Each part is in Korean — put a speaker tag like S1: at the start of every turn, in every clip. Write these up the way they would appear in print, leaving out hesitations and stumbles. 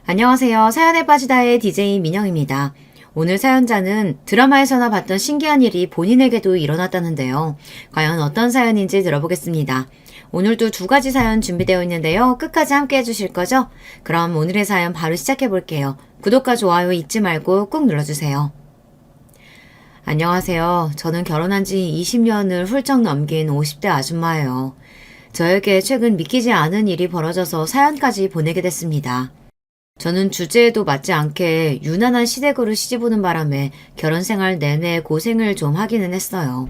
S1: 안녕하세요. 사연에 빠지다의 DJ 민영입니다. 오늘 사연자는 드라마에서나 봤던 신기한 일이 본인에게도 일어났다는데요. 과연 어떤 사연인지 들어보겠습니다. 오늘도 두 가지 사연 준비되어 있는데요. 끝까지 함께 해주실 거죠? 그럼 오늘의 사연 바로 시작해 볼게요. 구독과 좋아요 잊지 말고 꾹 눌러주세요. 안녕하세요. 저는 결혼한 지 20년을 훌쩍 넘긴 50대 아줌마예요. 저에게 최근 믿기지 않은 일이 벌어져서 사연까지 보내게 됐습니다. 저는 주제에도 맞지 않게 유난한 시댁으로 시집오는 바람에 결혼 생활 내내 고생을 좀 하기는 했어요.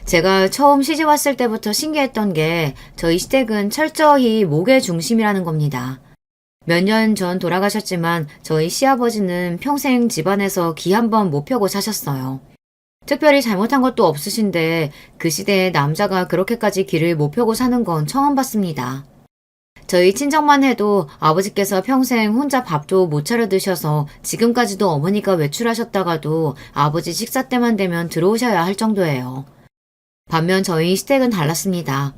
S1: 제가 처음 시집 왔을 때부터 신기했던 게 저희 시댁은 철저히 목의 중심이라는 겁니다. 몇 년 전 돌아가셨지만 저희 시아버지는 평생 집안에서 기 한 번 못 펴고 사셨어요. 특별히 잘못한 것도 없으신데 그 시대에 남자가 그렇게까지 기를 못 펴고 사는 건 처음 봤습니다. 저희 친정만 해도 아버지께서 평생 혼자 밥도 못 차려 드셔서 지금까지도 어머니가 외출하셨다가도 아버지 식사 때만 되면 들어오셔야 할 정도예요. 반면 저희 시댁은 달랐습니다.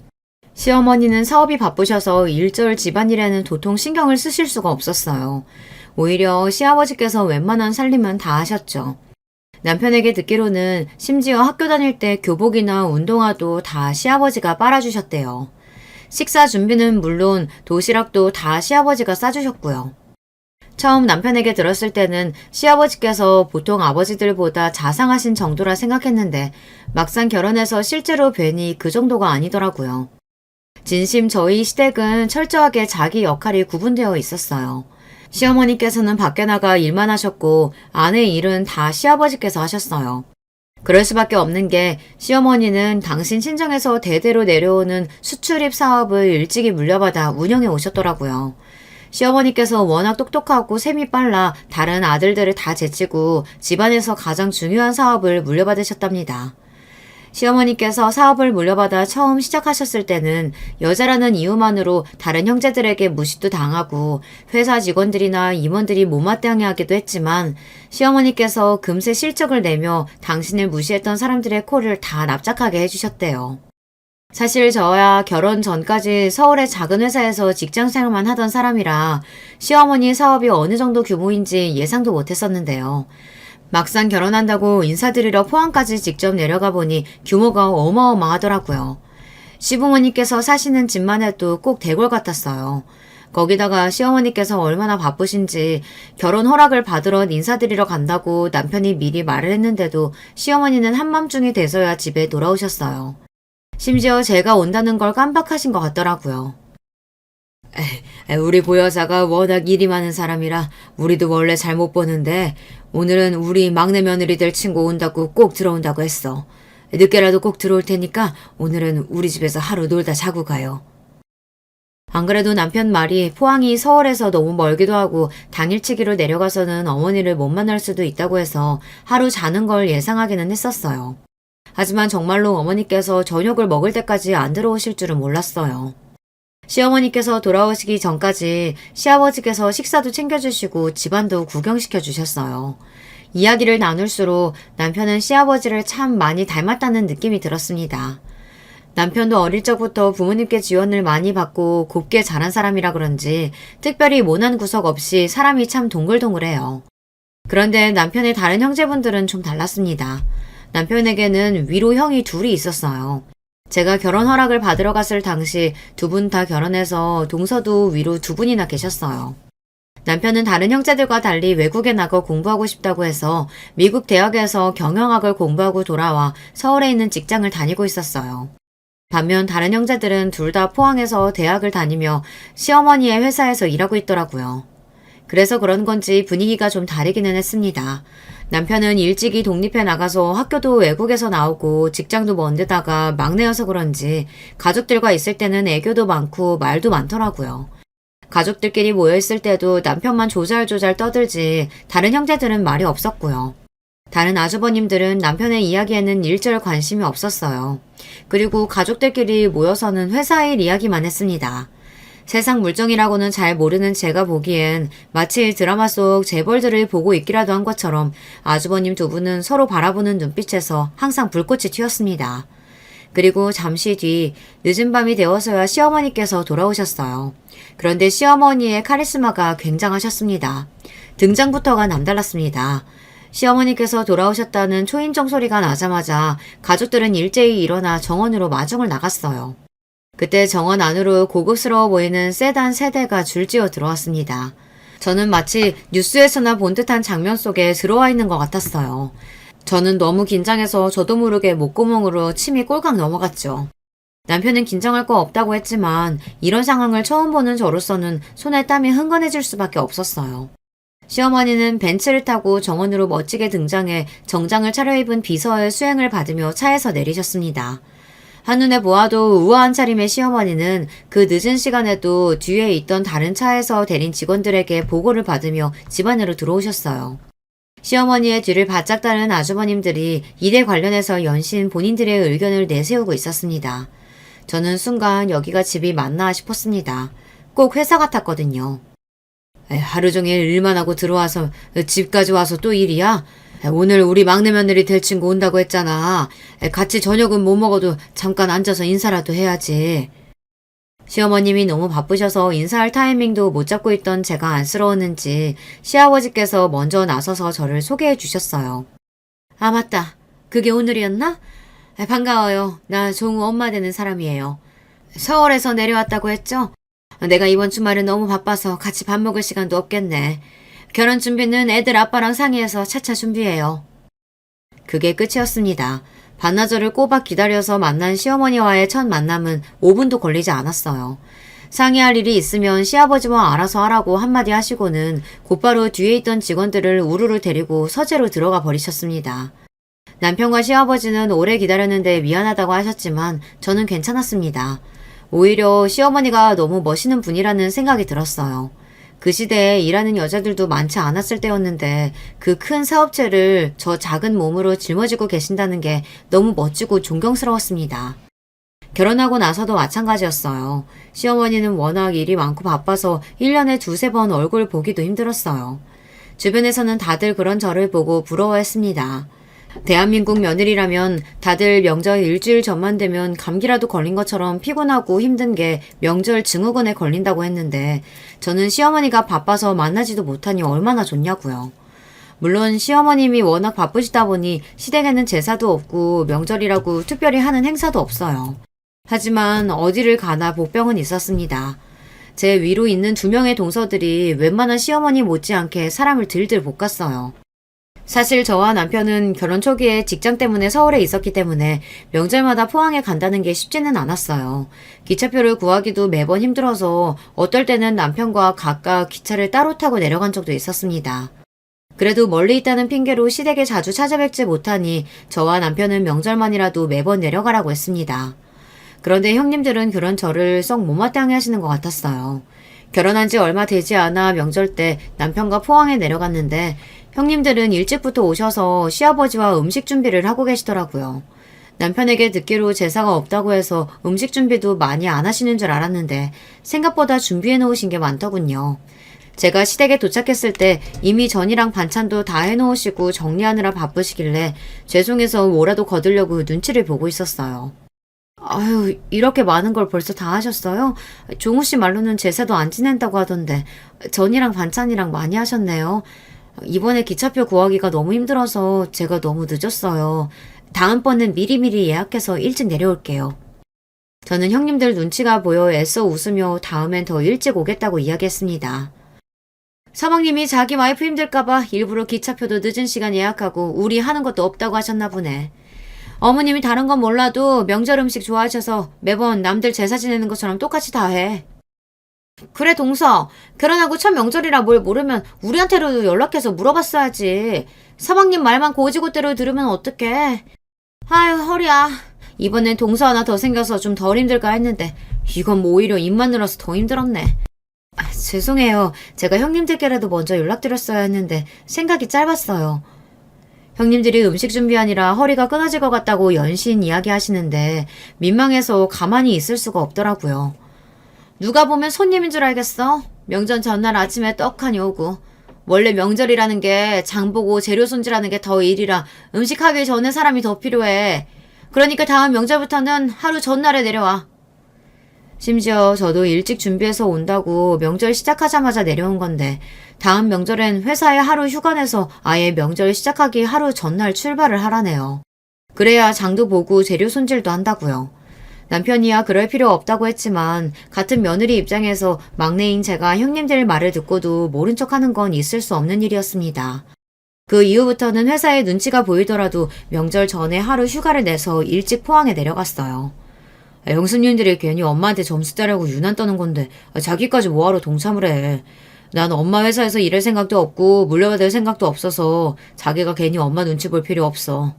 S1: 시어머니는 사업이 바쁘셔서 일절 집안일에는 도통 신경을 쓰실 수가 없었어요. 오히려 시아버지께서 웬만한 살림은 다 하셨죠. 남편에게 듣기로는 심지어 학교 다닐 때 교복이나 운동화도 다 시아버지가 빨아주셨대요. 식사 준비는 물론 도시락도 다 시아버지가 싸주셨고요. 처음 남편에게 들었을 때는 시아버지께서 보통 아버지들보다 자상하신 정도라 생각했는데 막상 결혼해서 실제로 뵈니 그 정도가 아니더라고요. 진심 저희 시댁은 철저하게 자기 역할이 구분되어 있었어요. 시어머니께서는 밖에 나가 일만 하셨고 아내 일은 다 시아버지께서 하셨어요. 그럴 수밖에 없는 게 시어머니는 당신 친정에서 대대로 내려오는 수출입 사업을 일찍이 물려받아 운영해 오셨더라고요. 시어머니께서 워낙 똑똑하고 셈이 빨라 다른 아들들을 다 제치고 집안에서 가장 중요한 사업을 물려받으셨답니다. 시어머니께서 사업을 물려받아 처음 시작하셨을 때는 여자라는 이유만으로 다른 형제들에게 무시도 당하고 회사 직원들이나 임원들이 못마땅해하기도 했지만 시어머니께서 금세 실적을 내며 당신을 무시했던 사람들의 코를 다 납작하게 해주셨대요. 사실 저야 결혼 전까지 서울의 작은 회사에서 직장 생활만 하던 사람이라 시어머니 사업이 어느 정도 규모인지 예상도 못했었는데요. 막상 결혼한다고 인사드리러 포항까지 직접 내려가 보니 규모가 어마어마하더라고요. 시부모님께서 사시는 집만 해도 꼭 대궐 같았어요. 거기다가 시어머니께서 얼마나 바쁘신지 결혼 허락을 받으러 인사드리러 간다고 남편이 미리 말을 했는데도 시어머니는 한밤중이 돼서야 집에 돌아오셨어요. 심지어 제가 온다는 걸 깜빡하신 것 같더라고요. 우리 보여사가 워낙 일이 많은 사람이라 우리도 원래 잘 못 보는데 오늘은 우리 막내 며느리들 친구 온다고 꼭 들어온다고 했어. 늦게라도 꼭 들어올 테니까 오늘은 우리 집에서 하루 놀다 자고 가요. 안 그래도 남편 말이 포항이 서울에서 너무 멀기도 하고 당일치기로 내려가서는 어머니를 못 만날 수도 있다고 해서 하루 자는 걸 예상하기는 했었어요. 하지만 정말로 어머니께서 저녁을 먹을 때까지 안 들어오실 줄은 몰랐어요. 시어머니께서 돌아오시기 전까지 시아버지께서 식사도 챙겨주시고 집안도 구경시켜 주셨어요. 이야기를 나눌수록 남편은 시아버지를 참 많이 닮았다는 느낌이 들었습니다. 남편도 어릴 적부터 부모님께 지원을 많이 받고 곱게 자란 사람이라 그런지 특별히 모난 구석 없이 사람이 참 동글동글해요. 그런데 남편의 다른 형제분들은 좀 달랐습니다. 남편에게는 위로 형이 둘이 있었어요. 제가 결혼 허락을 받으러 갔을 당시 두 분 다 결혼해서 동서도 위로 두 분이나 계셨어요. 남편은 다른 형제들과 달리 외국에 나가 공부하고 싶다고 해서 미국 대학에서 경영학을 공부하고 돌아와 서울에 있는 직장을 다니고 있었어요. 반면 다른 형제들은 둘 다 포항에서 대학을 다니며 시어머니의 회사에서 일하고 있더라고요. 그래서 그런 건지 분위기가 좀 다르기는 했습니다. 남편은 일찍이 독립해 나가서 학교도 외국에서 나오고 직장도 먼 데다가 막내여서 그런지 가족들과 있을 때는 애교도 많고 말도 많더라고요. 가족들끼리 모여있을 때도 남편만 조잘조잘 떠들지 다른 형제들은 말이 없었고요. 다른 아주버님들은 남편의 이야기에는 일절 관심이 없었어요. 그리고 가족들끼리 모여서는 회사 일 이야기만 했습니다. 세상 물정이라고는 잘 모르는 제가 보기엔 마치 드라마 속 재벌들을 보고 있기라도 한 것처럼 아주버님 두 분은 서로 바라보는 눈빛에서 항상 불꽃이 튀었습니다. 그리고 잠시 뒤 늦은 밤이 되어서야 시어머니께서 돌아오셨어요. 그런데 시어머니의 카리스마가 굉장하셨습니다. 등장부터가 남달랐습니다. 시어머니께서 돌아오셨다는 초인종 소리가 나자마자 가족들은 일제히 일어나 정원으로 마중을 나갔어요. 그때 정원 안으로 고급스러워 보이는 세단 3대가 줄지어 들어왔습니다. 저는 마치 뉴스에서나 본 듯한 장면 속에 들어와 있는 것 같았어요. 저는 너무 긴장해서 저도 모르게 목구멍으로 침이 꼴깍 넘어갔죠. 남편은 긴장할 거 없다고 했지만 이런 상황을 처음 보는 저로서는 손에 땀이 흥건해질 수밖에 없었어요. 시어머니는 벤츠를 타고 정원으로 멋지게 등장해 정장을 차려입은 비서의 수행을 받으며 차에서 내리셨습니다. 한눈에 보아도 우아한 차림의 시어머니는 그 늦은 시간에도 뒤에 있던 다른 차에서 데린 직원들에게 보고를 받으며 집 안으로 들어오셨어요. 시어머니의 뒤를 바짝 따른 아주버님들이 일에 관련해서 연신 본인들의 의견을 내세우고 있었습니다. 저는 순간 여기가 집이 맞나 싶었습니다. 꼭 회사 같았거든요. 하루 종일 일만 하고 들어와서 집까지 와서 또 일이야? 오늘 우리 막내 며느리 될 친구 온다고 했잖아. 같이 저녁은 못 먹어도 잠깐 앉아서 인사라도 해야지. 시어머님이 너무 바쁘셔서 인사할 타이밍도 못 잡고 있던 제가 안쓰러웠는지 시아버지께서 먼저 나서서 저를 소개해 주셨어요. 아, 맞다. 그게 오늘이었나? 반가워요. 나 종우 엄마 되는 사람이에요. 서울에서 내려왔다고 했죠? 내가 이번 주말은 너무 바빠서 같이 밥 먹을 시간도 없겠네. 결혼 준비는 애들 아빠랑 상의해서 차차 준비해요. 그게 끝이었습니다. 반나절을 꼬박 기다려서 만난 시어머니와의 첫 만남은 5분도 걸리지 않았어요. 상의할 일이 있으면 시아버지와 알아서 하라고 한마디 하시고는 곧바로 뒤에 있던 직원들을 우르르 데리고 서재로 들어가 버리셨습니다. 남편과 시아버지는 오래 기다렸는데 미안하다고 하셨지만 저는 괜찮았습니다. 오히려 시어머니가 너무 멋있는 분이라는 생각이 들었어요. 그 시대에 일하는 여자들도 많지 않았을 때였는데 그 큰 사업체를 저 작은 몸으로 짊어지고 계신다는 게 너무 멋지고 존경스러웠습니다. 결혼하고 나서도 마찬가지였어요. 시어머니는 워낙 일이 많고 바빠서 1년에 2-3번 얼굴 보기도 힘들었어요. 주변에서는 다들 그런 저를 보고 부러워했습니다. 대한민국 며느리라면 다들 명절 일주일 전만 되면 감기라도 걸린 것처럼 피곤하고 힘든 게 명절 증후군에 걸린다고 했는데 저는 시어머니가 바빠서 만나지도 못하니 얼마나 좋냐고요. 물론 시어머님이 워낙 바쁘시다 보니 시댁에는 제사도 없고 명절이라고 특별히 하는 행사도 없어요. 하지만 어디를 가나 복병은 있었습니다. 제 위로 있는 2명의 동서들이 웬만한 시어머니 못지않게 사람을 들들 볶았어요. 사실 저와 남편은 결혼 초기에 직장 때문에 서울에 있었기 때문에 명절마다 포항에 간다는 게 쉽지는 않았어요. 기차표를 구하기도 매번 힘들어서 어떨 때는 남편과 각각 기차를 따로 타고 내려간 적도 있었습니다. 그래도 멀리 있다는 핑계로 시댁에 자주 찾아뵙지 못하니 저와 남편은 명절만이라도 매번 내려가라고 했습니다. 그런데 형님들은 그런 저를 썩 못마땅해 하시는 것 같았어요. 결혼한 지 얼마 되지 않아 명절 때 남편과 포항에 내려갔는데 형님들은 일찍부터 오셔서 시아버지와 음식 준비를 하고 계시더라고요. 남편에게 듣기로 제사가 없다고 해서 음식 준비도 많이 안 하시는 줄 알았는데 생각보다 준비해 놓으신 게 많더군요. 제가 시댁에 도착했을 때 이미 전이랑 반찬도 다 해놓으시고 정리하느라 바쁘시길래 죄송해서 뭐라도 거두려고 눈치를 보고 있었어요. 아유, 이렇게 많은 걸 벌써 다 하셨어요? 종우 씨 말로는 제사도 안 지낸다고 하던데 전이랑 반찬이랑 많이 하셨네요. 이번에 기차표 구하기가 너무 힘들어서 제가 너무 늦었어요. 다음번은 미리미리 예약해서 일찍 내려올게요. 저는 형님들 눈치가 보여 애써 웃으며 다음엔 더 일찍 오겠다고 이야기했습니다. 사방님이 자기 와이프 힘들까봐 일부러 기차표도 늦은 시간 예약하고 우리 하는 것도 없다고 하셨나 보네. 어머님이 다른 건 몰라도 명절 음식 좋아하셔서 매번 남들 제사 지내는 것처럼 똑같이 다 해. 그래 동서, 결혼하고 첫 명절이라 뭘 모르면 우리한테라도 연락해서 물어봤어야지. 사방님 말만 고지고대로 들으면 어떡해. 아유 허리야. 이번엔 동서 하나 더 생겨서 좀 덜 힘들까 했는데 이건 뭐 오히려 입만 늘어서 더 힘들었네. 죄송해요. 제가 형님들께라도 먼저 연락드렸어야 했는데 생각이 짧았어요. 형님들이 음식 준비하느라 허리가 끊어질 것 같다고 연신 이야기하시는데 민망해서 가만히 있을 수가 없더라고요. 누가 보면 손님인 줄 알겠어? 명절 전날 아침에 떡하니 오고. 원래 명절이라는 게 장보고 재료 손질하는 게 더 일이라 음식하기 전에 사람이 더 필요해. 그러니까 다음 명절부터는 하루 전날에 내려와. 심지어 저도 일찍 준비해서 온다고 명절 시작하자마자 내려온 건데 다음 명절엔 회사에 하루 휴가 내서 아예 명절 시작하기 하루 전날 출발을 하라네요. 그래야 장도 보고 재료 손질도 한다고요. 남편이야 그럴 필요 없다고 했지만 같은 며느리 입장에서 막내인 제가 형님들 말을 듣고도 모른 척하는 건 있을 수 없는 일이었습니다. 그 이후부터는 회사에 눈치가 보이더라도 명절 전에 하루 휴가를 내서 일찍 포항에 내려갔어요. 형수님들이 괜히 엄마한테 점수 따려고 유난 떠는 건데 자기까지 뭐하러 동참을 해. 난 엄마 회사에서 일할 생각도 없고 물려받을 생각도 없어서 자기가 괜히 엄마 눈치 볼 필요 없어.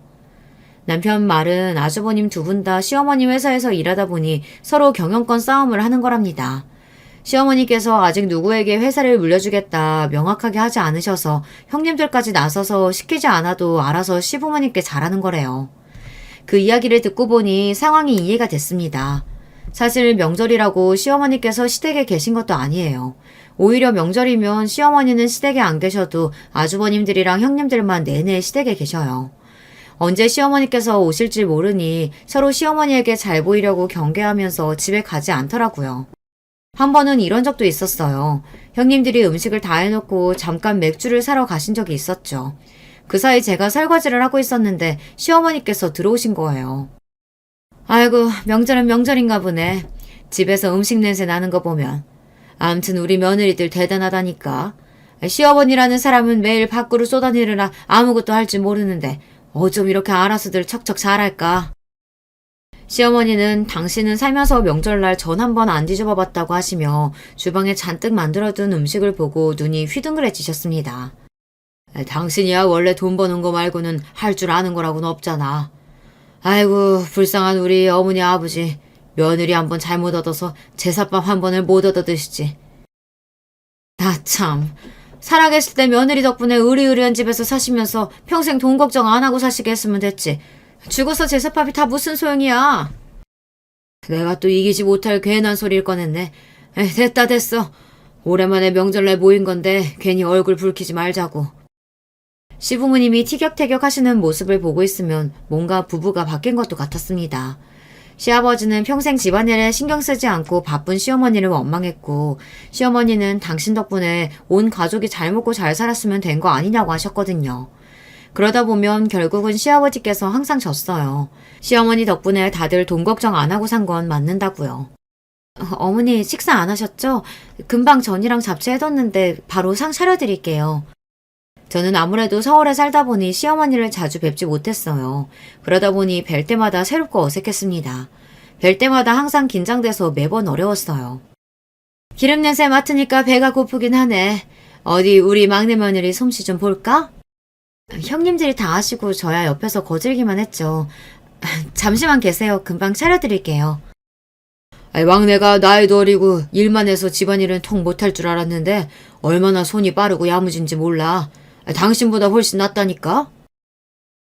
S1: 남편 말은 아주버님 두 분 다 시어머님 회사에서 일하다 보니 서로 경영권 싸움을 하는 거랍니다. 시어머니께서 아직 누구에게 회사를 물려주겠다 명확하게 하지 않으셔서 형님들까지 나서서 시키지 않아도 알아서 시부모님께 잘하는 거래요. 그 이야기를 듣고 보니 상황이 이해가 됐습니다. 사실 명절이라고 시어머니께서 시댁에 계신 것도 아니에요. 오히려 명절이면 시어머니는 시댁에 안 계셔도 아주버님들이랑 형님들만 내내 시댁에 계셔요. 언제 시어머니께서 오실지 모르니 서로 시어머니에게 잘 보이려고 경계하면서 집에 가지 않더라고요. 한 번은 이런 적도 있었어요. 형님들이 음식을 다 해놓고 잠깐 맥주를 사러 가신 적이 있었죠. 그 사이 제가 설거지를 하고 있었는데 시어머니께서 들어오신 거예요. 아이고, 명절은 명절인가 보네. 집에서 음식 냄새 나는 거 보면. 암튼 우리 며느리들 대단하다니까. 시어머니라는 사람은 매일 밖으로 쏘다니느라 아무것도 할 줄 모르는데 어쩜 이렇게 알아서들 척척 잘할까. 시어머니는 당신은 살면서 명절날 전 한 번 안 뒤집어 봤다고 하시며 주방에 잔뜩 만들어둔 음식을 보고 눈이 휘둥그레지셨습니다. 당신이야 원래 돈 버는 거 말고는 할 줄 아는 거라고는 없잖아. 아이고 불쌍한 우리 어머니 아버지. 며느리 한 번 잘못 얻어서 제사밥 한 번을 못 얻어 드시지. 나 참. 살아계실 때 며느리 덕분에 으리으리한 집에서 사시면서 평생 돈 걱정 안 하고 사시게 했으면 됐지. 죽어서 제사밥이 다 무슨 소용이야. 내가 또 이기지 못할 괜한 소리를 꺼냈네. 됐다 됐어. 오랜만에 명절날 모인 건데 괜히 얼굴 붉히지 말자고. 시부모님이 티격태격 하시는 모습을 보고 있으면 뭔가 부부가 바뀐 것도 같았습니다. 시아버지는 평생 집안일에 신경 쓰지 않고 바쁜 시어머니를 원망했고 시어머니는 당신 덕분에 온 가족이 잘 먹고 잘 살았으면 된 거 아니냐고 하셨거든요. 그러다 보면 결국은 시아버지께서 항상 졌어요. 시어머니 덕분에 다들 돈 걱정 안 하고 산 건 맞는다고요. 어머니 식사 안 하셨죠? 금방 전이랑 잡채 해뒀는데 바로 상 차려드릴게요. 저는 아무래도 서울에 살다 보니 시어머니를 자주 뵙지 못했어요. 그러다 보니 뵐 때마다 새롭고 어색했습니다. 뵐 때마다 항상 긴장돼서 매번 어려웠어요. 기름 냄새 맡으니까 배가 고프긴 하네. 어디 우리 막내 며느리 솜씨 좀 볼까? 형님들이 다 하시고 저야 옆에서 거들기만 했죠. 잠시만 계세요. 금방 차려드릴게요. 막내가 나이도 어리고 일만 해서 집안일은 통 못할 줄 알았는데 얼마나 손이 빠르고 야무진지 몰라. 당신보다 훨씬 낫다니까?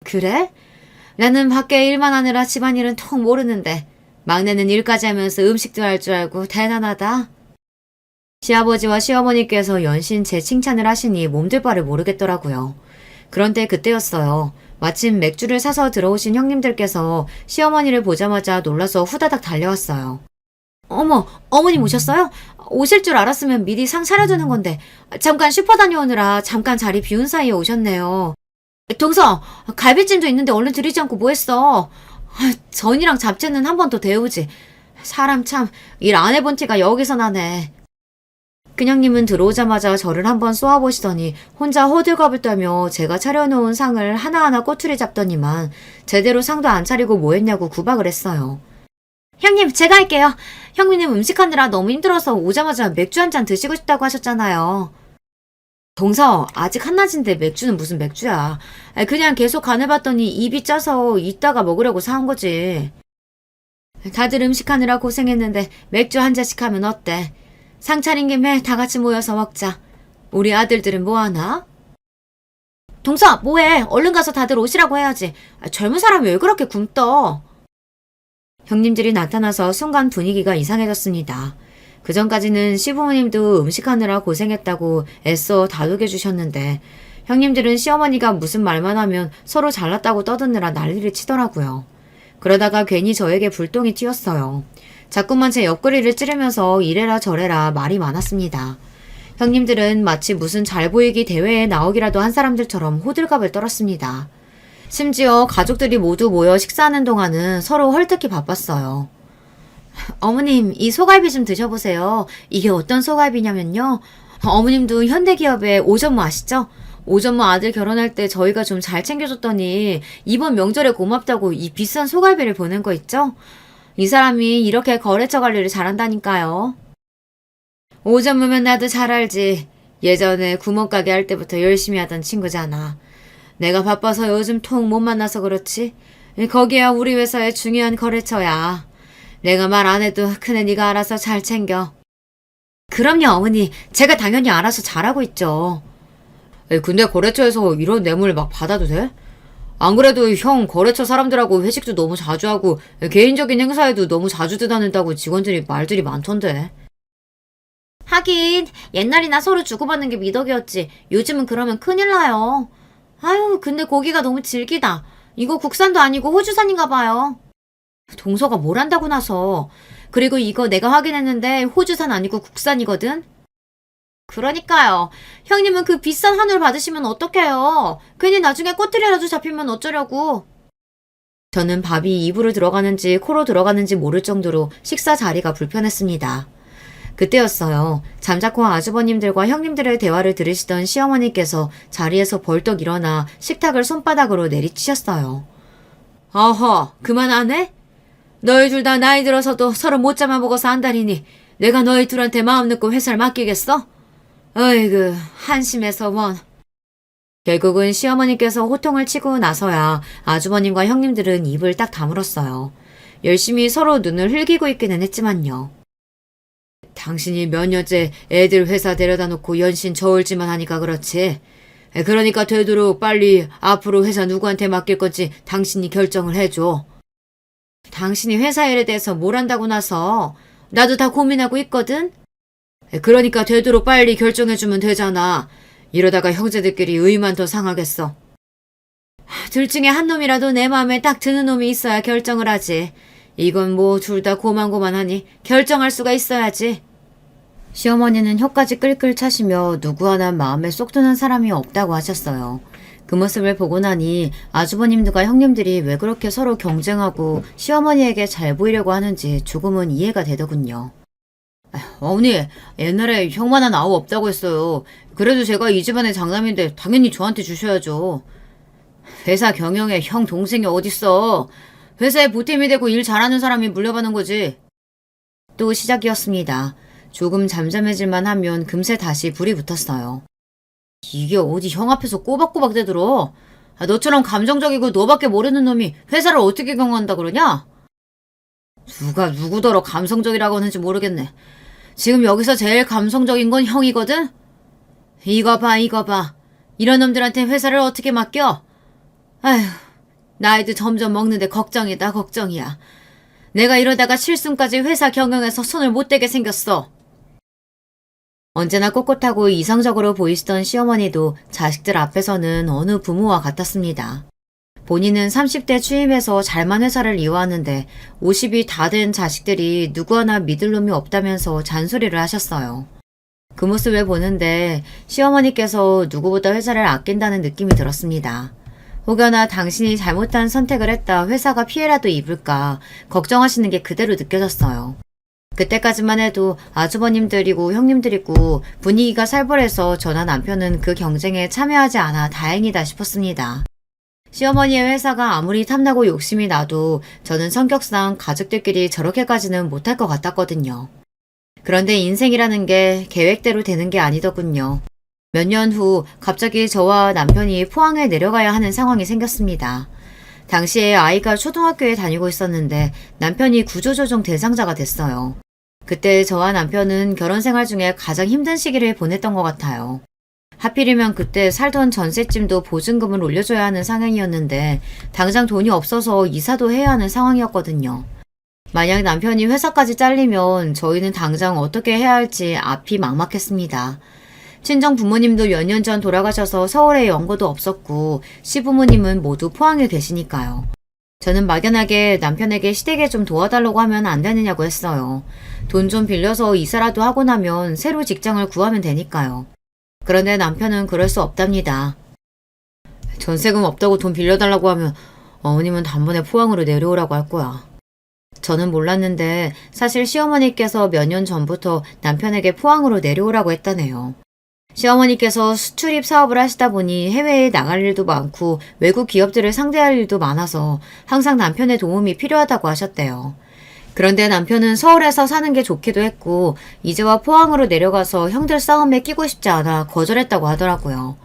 S1: 그래? 나는 밖에 일만 하느라 집안일은 통 모르는데 막내는 일까지 하면서 음식도 할 줄 알고 대단하다. 시아버지와 시어머니께서 연신 제 칭찬을 하시니 몸둘 바를 모르겠더라고요. 그런데 그때였어요. 마침 맥주를 사서 들어오신 형님들께서 시어머니를 보자마자 놀라서 후다닥 달려왔어요. 어머, 어머님 오셨어요? 오실 줄 알았으면 미리 상 차려두는 건데 잠깐 슈퍼 다녀오느라 잠깐 자리 비운 사이에 오셨네요. 동서, 갈비찜도 있는데 얼른 드리지 않고 뭐 했어? 전이랑 잡채는 한 번 더 데우지. 사람 참 일 안 해본 티가 여기서 나네. 큰형님은 들어오자마자 저를 한번 쏘아보시더니 혼자 호들갑을 떨며 제가 차려놓은 상을 하나하나 꼬투리 잡더니만 제대로 상도 안 차리고 뭐 했냐고 구박을 했어요. 형님, 제가 할게요. 형님 음식하느라 너무 힘들어서 오자마자 맥주 한 잔 드시고 싶다고 하셨잖아요. 동서, 아직 한낮인데 맥주는 무슨 맥주야. 그냥 계속 간을 봤더니 입이 짜서 이따가 먹으려고 사온 거지. 다들 음식하느라 고생했는데 맥주 한 잔씩 하면 어때? 상 차린 김에 다 같이 모여서 먹자. 우리 아들들은 뭐하나? 동서, 뭐해? 얼른 가서 다들 오시라고 해야지. 젊은 사람이 왜 그렇게 굼떠? 형님들이 나타나서 순간 분위기가 이상해졌습니다. 그전까지는 시부모님도 음식하느라 고생했다고 애써 다독여 주셨는데 형님들은 시어머니가 무슨 말만 하면 서로 잘났다고 떠드느라 난리를 치더라고요. 그러다가 괜히 저에게 불똥이 튀었어요. 자꾸만 제 옆구리를 찌르면서 이래라 저래라 말이 많았습니다. 형님들은 마치 무슨 잘 보이기 대회에 나오기라도 한 사람들처럼 호들갑을 떨었습니다. 심지어 가족들이 모두 모여 식사하는 동안은 서로 헐뜯기 바빴어요. 어머님, 이 소갈비 좀 드셔보세요. 이게 어떤 소갈비냐면요. 어머님도 현대기업의 오전무 아시죠? 오전무 아들 결혼할 때 저희가 좀 잘 챙겨줬더니 이번 명절에 고맙다고 이 비싼 소갈비를 보낸 거 있죠? 이 사람이 이렇게 거래처 관리를 잘한다니까요. 오전무면 나도 잘 알지. 예전에 구멍가게 할 때부터 열심히 하던 친구잖아. 내가 바빠서 요즘 통 못 만나서 그렇지. 거기야 우리 회사의 중요한 거래처야. 내가 말 안 해도 큰애 네가 알아서 잘 챙겨. 그럼요, 어머니. 제가 당연히 알아서 잘하고 있죠. 근데 거래처에서 이런 뇌물 막 받아도 돼? 안 그래도 형 거래처 사람들하고 회식도 너무 자주 하고 개인적인 행사에도 너무 자주 다닌다고 직원들이 말들이 많던데. 하긴 옛날이나 서로 주고받는 게 미덕이었지. 요즘은 그러면 큰일 나요. 아유, 근데 고기가 너무 질기다. 이거 국산도 아니고 호주산인가 봐요. 동서가 뭘 한다고 나서. 그리고 이거 내가 확인했는데 호주산 아니고 국산이거든. 그러니까요. 형님은 그 비싼 한우를 받으시면 어떡해요. 괜히 나중에 꼬투리라도 잡히면 어쩌려고. 저는 밥이 입으로 들어가는지 코로 들어가는지 모를 정도로 식사 자리가 불편했습니다. 그때였어요. 잠자코 아주버님들과 형님들의 대화를 들으시던 시어머니께서 자리에서 벌떡 일어나 식탁을 손바닥으로 내리치셨어요. 어허, 그만 안 해? 너희 둘 다 나이 들어서도 서로 못 잡아먹어서 안달이니 내가 너희 둘한테 마음 놓고 회사를 맡기겠어? 어이구, 한심해서 원. 결국은 시어머니께서 호통을 치고 나서야 아주버님과 형님들은 입을 딱 다물었어요. 열심히 서로 눈을 흘기고 있기는 했지만요. 당신이 몇 년째 애들 회사 데려다 놓고 연신 저울질만 하니까 그렇지. 그러니까 되도록 빨리 앞으로 회사 누구한테 맡길 건지 당신이 결정을 해줘. 당신이 회사 일에 대해서 뭘 한다고 나서 나도 다 고민하고 있거든. 그러니까 되도록 빨리 결정해주면 되잖아. 이러다가 형제들끼리 의만 더 상하겠어. 둘 중에 한 놈이라도 내 마음에 딱 드는 놈이 있어야 결정을 하지. 이건 뭐 둘 다 고만고만하니 결정할 수가 있어야지. 시어머니는 혀까지 끌끌 차시며 누구 하나 마음에 쏙 드는 사람이 없다고 하셨어요. 그 모습을 보고 나니 아주버님들과 형님들이 왜 그렇게 서로 경쟁하고 시어머니에게 잘 보이려고 하는지 조금은 이해가 되더군요. 어머니, 옛날에 형만한 아우 없다고 했어요. 그래도 제가 이 집안의 장남인데 당연히 저한테 주셔야죠. 회사 경영에 형 동생이 어딨어. 회사에 보탬이 되고 일 잘하는 사람이 물려받는 거지. 또 시작이었습니다. 조금 잠잠해질만 하면 금세 다시 불이 붙었어요. 이게 어디 형 앞에서 꼬박꼬박 대들어. 너처럼 감정적이고 너밖에 모르는 놈이 회사를 어떻게 경영한다 그러냐? 누가 누구더러 감성적이라고 하는지 모르겠네. 지금 여기서 제일 감성적인 건 형이거든? 이거 봐, 이거 봐. 이런 놈들한테 회사를 어떻게 맡겨? 아휴, 나이도 점점 먹는데 걱정이다, 걱정이야. 내가 이러다가 실순까지 회사 경영에서 손을 못 대게 생겼어. 언제나 꼿꼿하고 이성적으로 보이시던 시어머니도 자식들 앞에서는 어느 부모와 같았습니다. 본인은 30대 취임해서 잘만 회사를 이어왔는데 50이 다 된 자식들이 누구 하나 믿을 놈이 없다면서 잔소리를 하셨어요. 그 모습을 보는데 시어머니께서 누구보다 회사를 아낀다는 느낌이 들었습니다. 혹여나 당신이 잘못한 선택을 했다 회사가 피해라도 입을까 걱정하시는 게 그대로 느껴졌어요. 그때까지만 해도 아주버님들이고 형님들이고 분위기가 살벌해서 저나 남편은 그 경쟁에 참여하지 않아 다행이다 싶었습니다. 시어머니의 회사가 아무리 탐나고 욕심이 나도 저는 성격상 가족들끼리 저렇게까지는 못할 것 같았거든요. 그런데 인생이라는 게 계획대로 되는 게 아니더군요. 몇 년 후 갑자기 저와 남편이 포항에 내려가야 하는 상황이 생겼습니다. 당시에 아이가 초등학교에 다니고 있었는데 남편이 구조조정 대상자가 됐어요. 그때 저와 남편은 결혼 생활 중에 가장 힘든 시기를 보냈던 것 같아요. 하필이면 그때 살던 전셋집도 보증금을 올려줘야 하는 상황이었는데 당장 돈이 없어서 이사도 해야 하는 상황이었거든요. 만약 남편이 회사까지 잘리면 저희는 당장 어떻게 해야 할지 앞이 막막했습니다. 친정 부모님도 몇 년 전 돌아가셔서 서울에 연고도 없었고 시부모님은 모두 포항에 계시니까요. 저는 막연하게 남편에게 시댁에 좀 도와달라고 하면 안 되느냐고 했어요. 돈 좀 빌려서 이사라도 하고 나면 새로 직장을 구하면 되니까요. 그런데 남편은 그럴 수 없답니다. 전세금 없다고 돈 빌려달라고 하면 어머님은 단번에 포항으로 내려오라고 할 거야. 저는 몰랐는데 사실 시어머니께서 몇 년 전부터 남편에게 포항으로 내려오라고 했다네요. 시어머니께서 수출입 사업을 하시다 보니 해외에 나갈 일도 많고 외국 기업들을 상대할 일도 많아서 항상 남편의 도움이 필요하다고 하셨대요. 그런데 남편은 서울에서 사는 게 좋기도 했고 이제와 포항으로 내려가서 형들 싸움에 끼고 싶지 않아 거절했다고 하더라고요.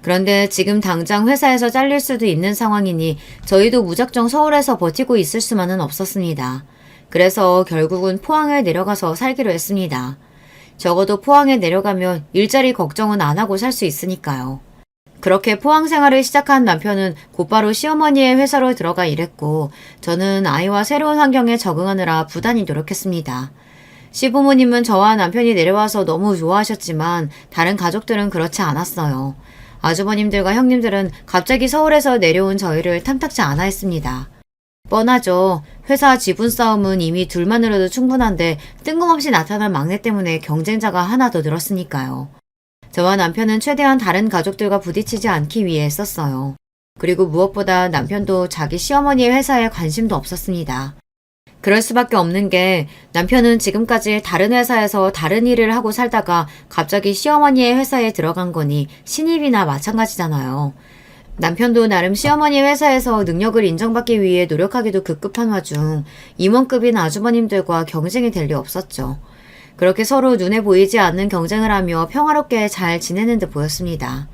S1: 그런데 지금 당장 회사에서 잘릴 수도 있는 상황이니 저희도 무작정 서울에서 버티고 있을 수만은 없었습니다. 그래서 결국은 포항에 내려가서 살기로 했습니다. 적어도 포항에 내려가면 일자리 걱정은 안 하고 살 수 있으니까요. 그렇게 포항 생활을 시작한 남편은 곧바로 시어머니의 회사로 들어가 일했고 저는 아이와 새로운 환경에 적응하느라 부단히 노력했습니다. 시부모님은 저와 남편이 내려와서 너무 좋아하셨지만 다른 가족들은 그렇지 않았어요. 아주버님들과 형님들은 갑자기 서울에서 내려온 저희를 탐탁지 않아 했습니다. 뻔하죠. 회사 지분 싸움은 이미 둘만으로도 충분한데 뜬금없이 나타난 막내 때문에 경쟁자가 하나 더 늘었으니까요. 저와 남편은 최대한 다른 가족들과 부딪히지 않기 위해 했었어요. 그리고 무엇보다 남편도 자기 시어머니의 회사에 관심도 없었습니다. 그럴 수밖에 없는 게 남편은 지금까지 다른 회사에서 다른 일을 하고 살다가 갑자기 시어머니의 회사에 들어간 거니 신입이나 마찬가지잖아요. 남편도 나름 시어머니 회사에서 능력을 인정받기 위해 노력하기도 급급한 와중 임원급인 아주버님들과 경쟁이 될 리 없었죠. 그렇게 서로 눈에 보이지 않는 경쟁을 하며 평화롭게 잘 지내는 듯 보였습니다.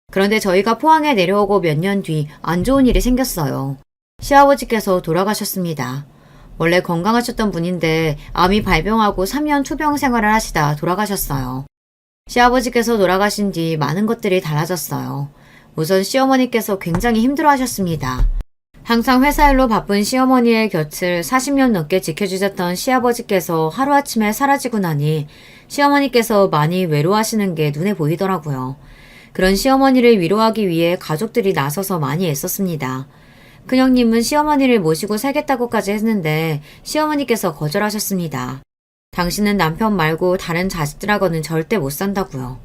S1: 그런데 저희가 포항에 내려오고 몇 년 뒤 안 좋은 일이 생겼어요. 시아버지께서 돌아가셨습니다. 원래 건강하셨던 분인데 암이 발병하고 3년 투병 생활을 하시다 돌아가셨어요. 시아버지께서 돌아가신 뒤 많은 것들이 달라졌어요. 우선 시어머니께서 굉장히 힘들어하셨습니다. 항상 회사 일로 바쁜 시어머니의 곁을 40년 넘게 지켜주셨던 시아버지께서 하루아침에 사라지고 나니 시어머니께서 많이 외로워하시는 게 눈에 보이더라고요. 그런 시어머니를 위로하기 위해 가족들이 나서서 많이 애썼습니다. 큰형님은 시어머니를 모시고 살겠다고까지 했는데 시어머니께서 거절하셨습니다. 당신은 남편 말고 다른 자식들하고는 절대 못 산다고요.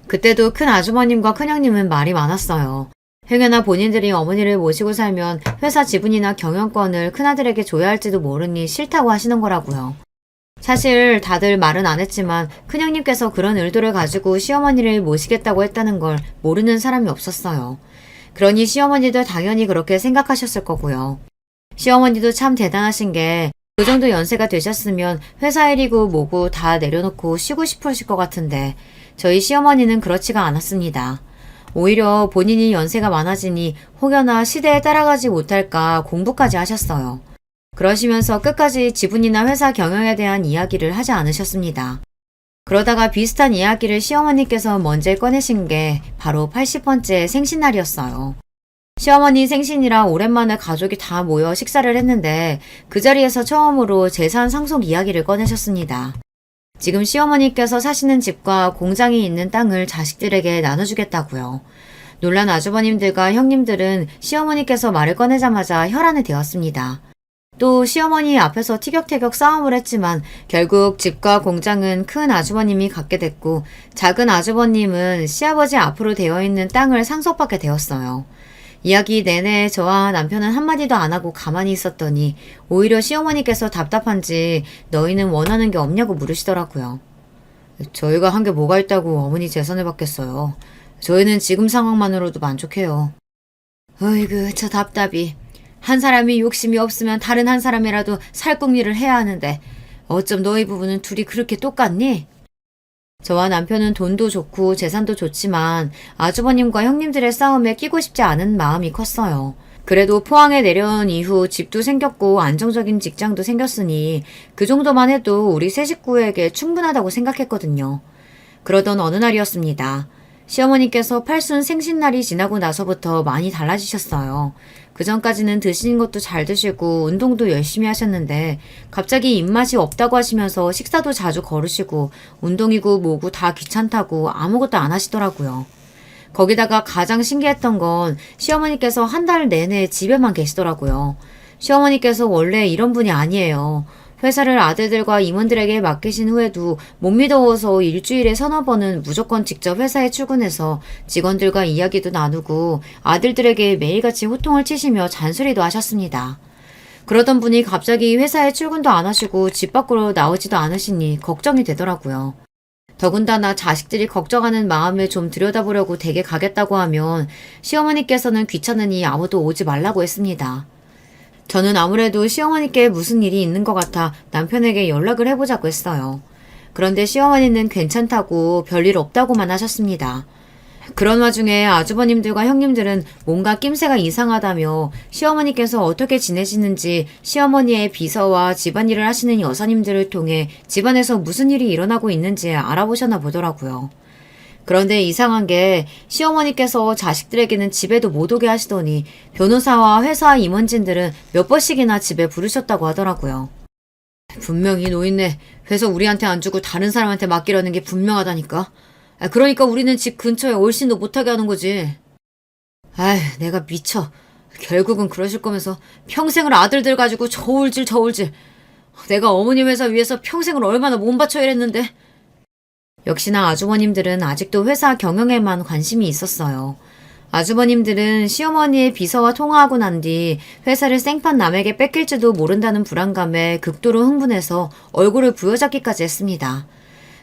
S1: 그때도 큰 아주머님과 큰형님은 말이 많았어요. 행여나 본인들이 어머니를 모시고 살면 회사 지분이나 경영권을 큰아들에게 줘야 할지도 모르니 싫다고 하시는 거라고요. 사실 다들 말은 안 했지만 큰형님께서 그런 의도를 가지고 시어머니를 모시겠다고 했다는 걸 모르는 사람이 없었어요. 그러니 시어머니도 당연히 그렇게 생각하셨을 거고요. 시어머니도 참 대단하신 게 그 정도 연세가 되셨으면 회사 일이고 뭐고 다 내려놓고 쉬고 싶으실 것 같은데 저희 시어머니는 그렇지가 않았습니다. 오히려 본인이 연세가 많아지니 혹여나 시대에 따라가지 못할까 공부까지 하셨어요. 그러시면서 끝까지 지분이나 회사 경영에 대한 이야기를 하지 않으셨습니다. 그러다가 비슷한 이야기를 시어머니께서 먼저 꺼내신 게 바로 80번째 생신날이었어요. 시어머니 생신이라 오랜만에 가족이 다 모여 식사를 했는데 그 자리에서 처음으로 재산 상속 이야기를 꺼내셨습니다. 지금 시어머니께서 사시는 집과 공장이 있는 땅을 자식들에게 나눠주겠다고요. 놀란 아주버님들과 형님들은 시어머니께서 말을 꺼내자마자 혈안이 되었습니다. 또 시어머니 앞에서 티격태격 싸움을 했지만 결국 집과 공장은 큰 아주버님이 갖게 됐고 작은 아주버님은 시아버지 앞으로 되어 있는 땅을 상속받게 되었어요. 이야기 내내 저와 남편은 한마디도 안 하고 가만히 있었더니 오히려 시어머니께서 답답한지 너희는 원하는 게 없냐고 물으시더라고요. 저희가 한 게 뭐가 있다고 어머니 재산을 받겠어요. 저희는 지금 상황만으로도 만족해요. 어이구 저 답답이. 한 사람이 욕심이 없으면 다른 한 사람이라도 살궁리를 해야 하는데 어쩜 너희 부부는 둘이 그렇게 똑같니? 저와 남편은 돈도 좋고 재산도 좋지만 아주버님과 형님들의 싸움에 끼고 싶지 않은 마음이 컸어요. 그래도 포항에 내려온 이후 집도 생겼고 안정적인 직장도 생겼으니 그 정도만 해도 우리 세 식구에게 충분하다고 생각했거든요. 그러던 어느 날이었습니다. 시어머니께서 팔순 생신날이 지나고 나서부터 많이 달라지셨어요. 그 전까지는 드시는 것도 잘 드시고 운동도 열심히 하셨는데 갑자기 입맛이 없다고 하시면서 식사도 자주 거르시고 운동이고 뭐고 다 귀찮다고 아무것도 안 하시더라고요. 거기다가 가장 신기했던 건 시어머니께서 한 달 내내 집에만 계시더라고요. 시어머니께서 원래 이런 분이 아니에요. 회사를 아들들과 임원들에게 맡기신 후에도 못 믿어서 일주일에 서너 번은 무조건 직접 회사에 출근해서 직원들과 이야기도 나누고 아들들에게 매일같이 호통을 치시며 잔소리도 하셨습니다. 그러던 분이 갑자기 회사에 출근도 안 하시고 집 밖으로 나오지도 않으시니 걱정이 되더라고요. 더군다나 자식들이 걱정하는 마음을 좀 들여다보려고 댁에 가겠다고 하면 시어머니께서는 귀찮으니 아무도 오지 말라고 했습니다. 저는 아무래도 시어머니께 무슨 일이 있는 것 같아 남편에게 연락을 해보자고 했어요. 그런데 시어머니는 괜찮다고 별일 없다고만 하셨습니다. 그런 와중에 아주버님들과 형님들은 뭔가 낌새가 이상하다며 시어머니께서 어떻게 지내시는지 시어머니의 비서와 집안일을 하시는 여사님들을 통해 집안에서 무슨 일이 일어나고 있는지 알아보셨나 보더라고요. 그런데 이상한 게 시어머니께서 자식들에게는 집에도 못 오게 하시더니 변호사와 회사 임원진들은 몇 번씩이나 집에 부르셨다고 하더라고요. 분명히 노인네 회사 우리한테 안 주고 다른 사람한테 맡기려는 게 분명하다니까. 그러니까 우리는 집 근처에 얼씬도 못하게 하는 거지. 아휴, 내가 미쳐. 결국은 그러실 거면서 평생을 아들들 가지고 저울질. 내가 어머니 회사 위해서 평생을 얼마나 몸바쳐 일했는데. 역시나 아주버님들은 아직도 회사 경영에만 관심이 있었어요. 아주버님들은 시어머니의 비서와 통화하고 난 뒤 회사를 생판 남에게 뺏길지도 모른다는 불안감에 극도로 흥분해서 얼굴을 부여잡기까지 했습니다.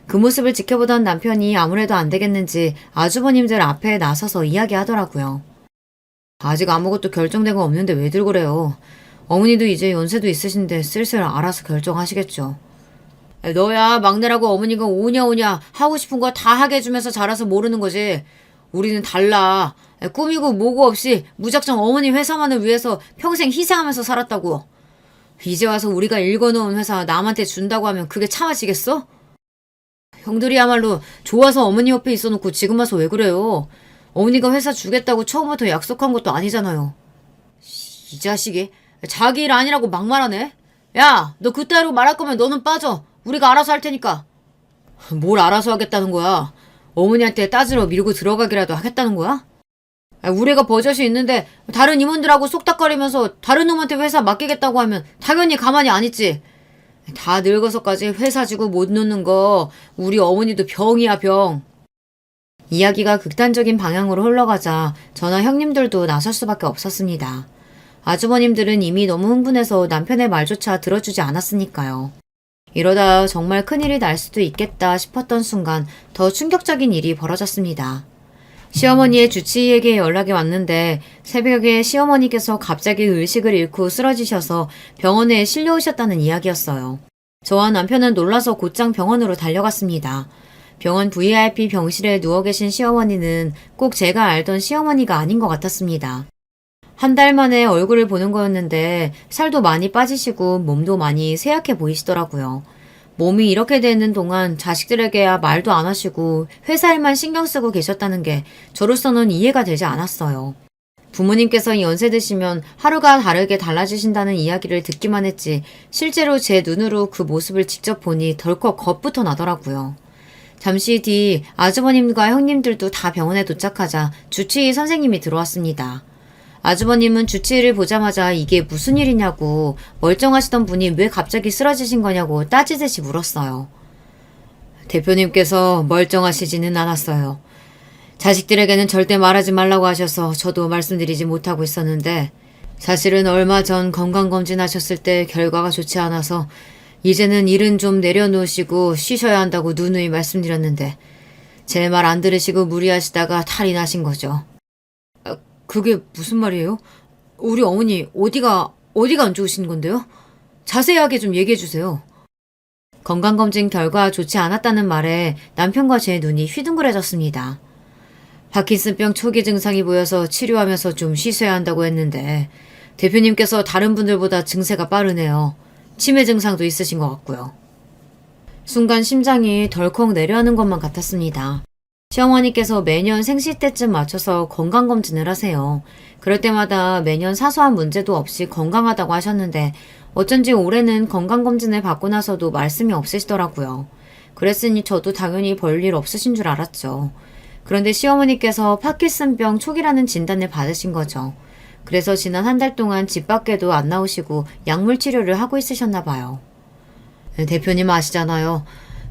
S1: 그 모습을 지켜보던 남편이 아무래도 안 되겠는지 아주버님들 앞에 나서서 이야기하더라고요. 아직 아무것도 결정된 거 없는데 왜들 그래요. 어머니도 이제 연세도 있으신데 슬슬 알아서 결정하시겠죠. 너야 막내라고 어머니가 오냐 하고 싶은 거 다 하게 해주면서 자라서 모르는 거지. 우리는 달라. 꾸미고 뭐고 없이 무작정 어머니 회사만을 위해서 평생 희생하면서 살았다고. 이제 와서 우리가 읽어놓은 회사 남한테 준다고 하면 그게 참아지겠어? 형들이야말로 좋아서 어머니 옆에 있어놓고 지금 와서 왜 그래요? 어머니가 회사 주겠다고 처음부터 약속한 것도 아니잖아요. 이 자식이 자기 일 아니라고 막말하네. 야, 너 그따위로 말할 거면 너는 빠져. 우리가 알아서 할 테니까. 뭘 알아서 하겠다는 거야? 어머니한테 따지러 밀고 들어가기라도 하겠다는 거야? 우리가 버젓이 있는데 다른 임원들하고 쏙닥거리면서 다른 놈한테 회사 맡기겠다고 하면 당연히 가만히 안 있지. 다 늙어서까지 회사 지고 못 놓는 거 우리 어머니도 병이야 병. 이야기가 극단적인 방향으로 흘러가자 저나 형님들도 나설 수밖에 없었습니다. 아주버님들은 이미 너무 흥분해서 남편의 말조차 들어주지 않았으니까요. 이러다 정말 큰일이 날 수도 있겠다 싶었던 순간 더 충격적인 일이 벌어졌습니다. 시어머니의 주치의에게 연락이 왔는데 새벽에 시어머니께서 갑자기 의식을 잃고 쓰러지셔서 병원에 실려오셨다는 이야기였어요. 저와 남편은 놀라서 곧장 병원으로 달려갔습니다. 병원 VIP 병실에 누워 계신 시어머니는 꼭 제가 알던 시어머니가 아닌 것 같았습니다. 한 달 만에 얼굴을 보는 거였는데 살도 많이 빠지시고 몸도 많이 쇠약해 보이시더라고요. 몸이 이렇게 되는 동안 자식들에게야 말도 안 하시고 회사 일만 신경 쓰고 계셨다는 게 저로서는 이해가 되지 않았어요. 부모님께서 연세 드시면 하루가 다르게 달라지신다는 이야기를 듣기만 했지 실제로 제 눈으로 그 모습을 직접 보니 덜컥 겁부터 나더라고요. 잠시 뒤 아주버님과 형님들도 다 병원에 도착하자 주치의 선생님이 들어왔습니다. 아주버님은 주치의를 보자마자 이게 무슨 일이냐고 멀쩡하시던 분이 왜 갑자기 쓰러지신 거냐고 따지듯이 물었어요. 대표님께서 멀쩡하시지는 않았어요. 자식들에게는 절대 말하지 말라고 하셔서 저도 말씀드리지 못하고 있었는데 사실은 얼마 전 건강검진 하셨을 때 결과가 좋지 않아서 이제는 일은 좀 내려놓으시고 쉬셔야 한다고 누누이 말씀드렸는데 제 말 안 들으시고 무리하시다가 탈이 나신 거죠. 그게 무슨 말이에요? 우리 어머니 어디가 안 좋으신 건데요? 자세하게 좀 얘기해 주세요. 건강검진 결과 좋지 않았다는 말에 남편과 제 눈이 휘둥그레졌습니다. 파킨슨병 초기 증상이 보여서 치료하면서 좀 쉬셔야 한다고 했는데 대표님께서 다른 분들보다 증세가 빠르네요. 치매 증상도 있으신 것 같고요. 순간 심장이 덜컥 내려앉는 것만 같았습니다. 시어머니께서 매년 생시 때쯤 맞춰서 건강검진을 하세요. 그럴 때마다 매년 사소한 문제도 없이 건강하다고 하셨는데 어쩐지 올해는 건강검진을 받고 나서도 말씀이 없으시더라고요. 그랬으니 저도 당연히 별일 없으신 줄 알았죠. 그런데 시어머니께서 파킨슨병 초기라는 진단을 받으신 거죠. 그래서 지난 한 달 동안 집 밖에도 안 나오시고 약물 치료를 하고 있으셨나 봐요. 대표님 아시잖아요.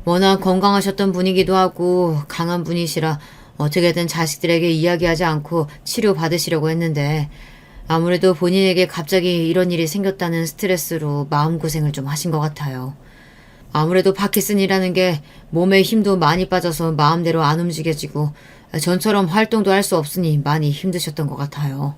S1: 워낙 건강하셨던 분이기도 하고 강한 분이시라 어떻게든 자식들에게 이야기하지 않고 치료 받으시려고 했는데 아무래도 본인에게 갑자기 이런 일이 생겼다는 스트레스로 마음고생을 좀 하신 것 같아요. 아무래도 파킨슨이라는 게 몸에 힘도 많이 빠져서 마음대로 안 움직여지고 전처럼 활동도 할 수 없으니 많이 힘드셨던 것 같아요.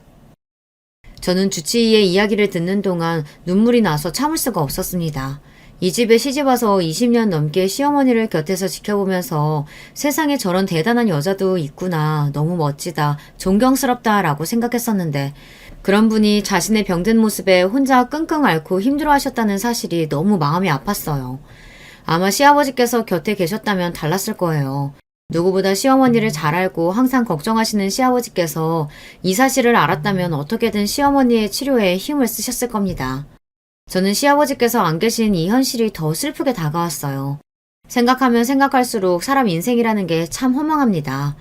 S1: 저는 주치의의 이야기를 듣는 동안 눈물이 나서 참을 수가 없었습니다. 이 집에 시집와서 20년 넘게 시어머니를 곁에서 지켜보면서 세상에 저런 대단한 여자도 있구나, 너무 멋지다, 존경스럽다 라고 생각했었는데 그런 분이 자신의 병든 모습에 혼자 끙끙 앓고 힘들어하셨다는 사실이 너무 마음이 아팠어요. 아마 시아버지께서 곁에 계셨다면 달랐을 거예요. 누구보다 시어머니를 잘 알고 항상 걱정하시는 시아버지께서 이 사실을 알았다면 어떻게든 시어머니의 치료에 힘을 쓰셨을 겁니다. 저는 시아버지께서 안 계신 이 현실이 더 슬프게 다가왔어요. 생각하면 생각할수록 사람 인생이라는 게 참 허망합니다.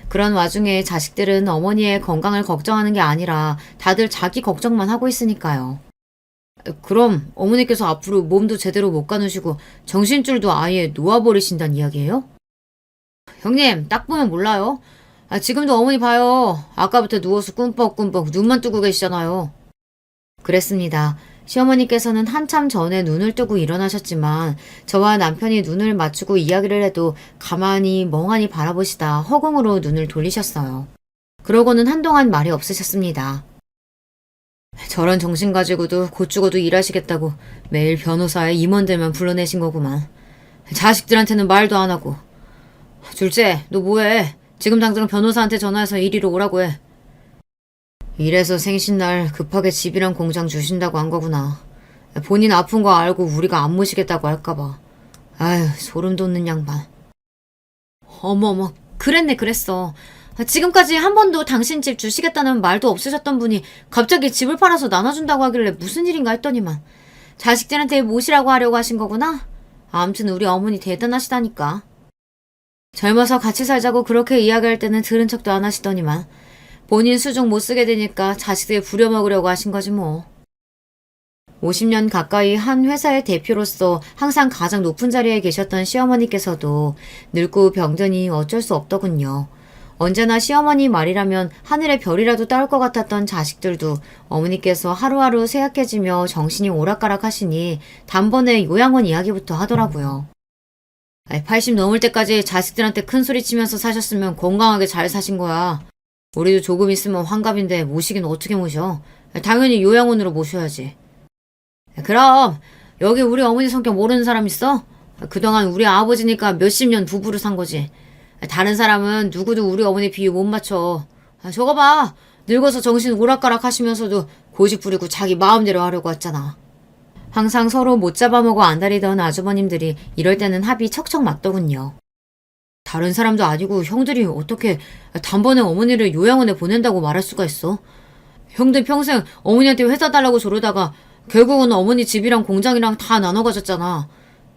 S1: 그런 와중에 자식들은 어머니의 건강을 걱정하는 게 아니라 다들 자기 걱정만 하고 있으니까요. 그럼 어머니께서 앞으로 몸도 제대로 못 가누시고 정신줄도 아예 놓아버리신다는 이야기예요? 형님, 딱 보면 몰라요. 지금도 어머니 봐요. 아까부터 누워서 꿈뻑꿈뻑 눈만 뜨고 계시잖아요. 그랬습니다. 시어머니께서는 한참 전에 눈을 뜨고 일어나셨지만 저와 남편이 눈을 맞추고 이야기를 해도 가만히 멍하니 바라보시다 허공으로 눈을 돌리셨어요. 그러고는 한동안 말이 없으셨습니다. 저런 정신 가지고도 곧 죽어도 일하시겠다고 매일 변호사에 임원들만 불러내신 거구만. 자식들한테는 말도 안 하고. 둘째, 너 뭐해? 지금 당장 변호사한테 전화해서 이리로 오라고 해. 이래서 생신날 급하게 집이랑 공장 주신다고 한 거구나. 본인 아픈 거 알고 우리가 안 모시겠다고 할까봐. 아휴, 소름 돋는 양반. 어머머, 그랬네 그랬어. 지금까지 한 번도 당신 집 주시겠다는 말도 없으셨던 분이 갑자기 집을 팔아서 나눠준다고 하길래 무슨 일인가 했더니만 자식들한테 모시라고 하려고 하신 거구나? 아무튼 우리 어머니 대단하시다니까. 젊어서 같이 살자고 그렇게 이야기할 때는 들은 척도 안 하시더니만 본인 수중 못 쓰게 되니까 자식들 부려먹으려고 하신 거지 뭐. 50년 가까이 한 회사의 대표로서 항상 가장 높은 자리에 계셨던 시어머니께서도 늙고 병드니 어쩔 수 없더군요. 언제나 시어머니 말이라면 하늘의 별이라도 따올 것 같았던 자식들도 어머니께서 하루하루 쇠약해지며 정신이 오락가락 하시니 단번에 요양원 이야기부터 하더라고요. 80 넘을 때까지 자식들한테 큰 소리 치면서 사셨으면 건강하게 잘 사신 거야. 우리도 조금 있으면 환갑인데 모시긴 어떻게 모셔? 당연히 요양원으로 모셔야지. 그럼 여기 우리 어머니 성격 모르는 사람 있어? 그동안 우리 아버지니까 몇십 년 부부를 산 거지. 다른 사람은 누구도 우리 어머니 비유 못 맞춰. 저거 봐. 늙어서 정신 오락가락 하시면서도 고집 부리고 자기 마음대로 하려고 했잖아. 항상 서로 못 잡아먹어 안달이던 아주버님들이 이럴 때는 합이 척척 맞더군요. 다른 사람도 아니고 형들이 어떻게 단번에 어머니를 요양원에 보낸다고 말할 수가 있어? 형들 평생 어머니한테 회사 달라고 조르다가 결국은 어머니 집이랑 공장이랑 다 나눠 가졌잖아.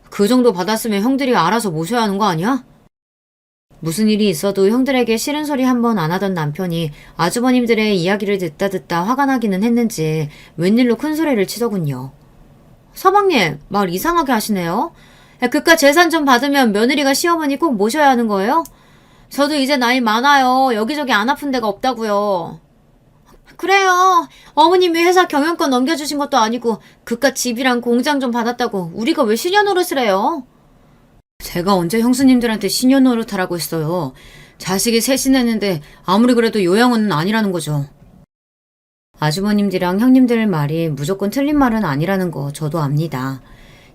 S1: 그 정도 받았으면 형들이 알아서 모셔야 하는 거 아니야? 무슨 일이 있어도 형들에게 싫은 소리 한 번 안 하던 남편이 아주버님들의 이야기를 듣다 화가 나기는 했는지 웬일로 큰 소리를 치더군요. 서방님, 말 이상하게 하시네요. 그깟 재산 좀 받으면 며느리가 시어머니 꼭 모셔야 하는 거예요? 저도 이제 나이 많아요. 여기저기 안 아픈 데가 없다고요. 그래요. 어머님이 회사 경영권 넘겨주신 것도 아니고 그깟 집이랑 공장 좀 받았다고 우리가 왜 시녀 노릇을 해요? 제가 언제 형수님들한테 시녀 노릇하라고 했어요. 자식이 셋이 했는데 아무리 그래도 요양원은 아니라는 거죠. 아주버님들이랑 형님들 말이 무조건 틀린 말은 아니라는 거 저도 압니다.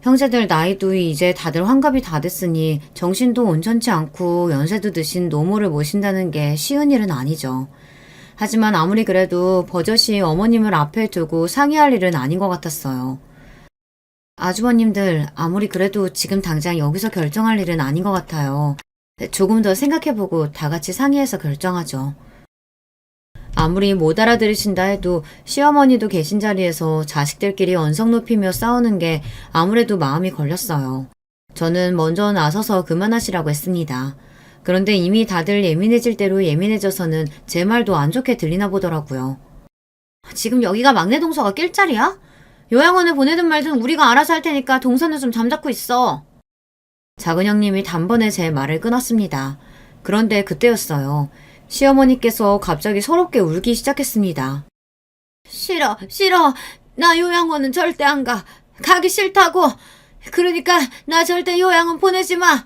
S1: 형제들 나이도 이제 다들 환갑이 다 됐으니 정신도 온전치 않고 연세도 드신 노모를 모신다는 게 쉬운 일은 아니죠. 하지만 아무리 그래도 버젓이 어머님을 앞에 두고 상의할 일은 아닌 것 같았어요. 아주버님들 아무리 그래도 지금 당장 여기서 결정할 일은 아닌 것 같아요. 조금 더 생각해보고 다 같이 상의해서 결정하죠. 아무리 못 알아들으신다 해도 시어머니도 계신 자리에서 자식들끼리 언성 높이며 싸우는 게 아무래도 마음이 걸렸어요. 저는 먼저 나서서 그만하시라고 했습니다. 그런데 이미 다들 예민해질 대로 예민해져서는 제 말도 안 좋게 들리나 보더라고요. 지금 여기가 막내 동서가 낄 자리야? 요양원에 보내든 말든 우리가 알아서 할 테니까 동서는 좀 잠자코 있어. 작은 형님이 단번에 제 말을 끊었습니다. 그런데 그때였어요. 시어머니께서 갑자기 서럽게 울기 시작했습니다. 싫어, 싫어. 나 요양원은 절대 안 가. 가기 싫다고. 그러니까 나 절대 요양원 보내지 마.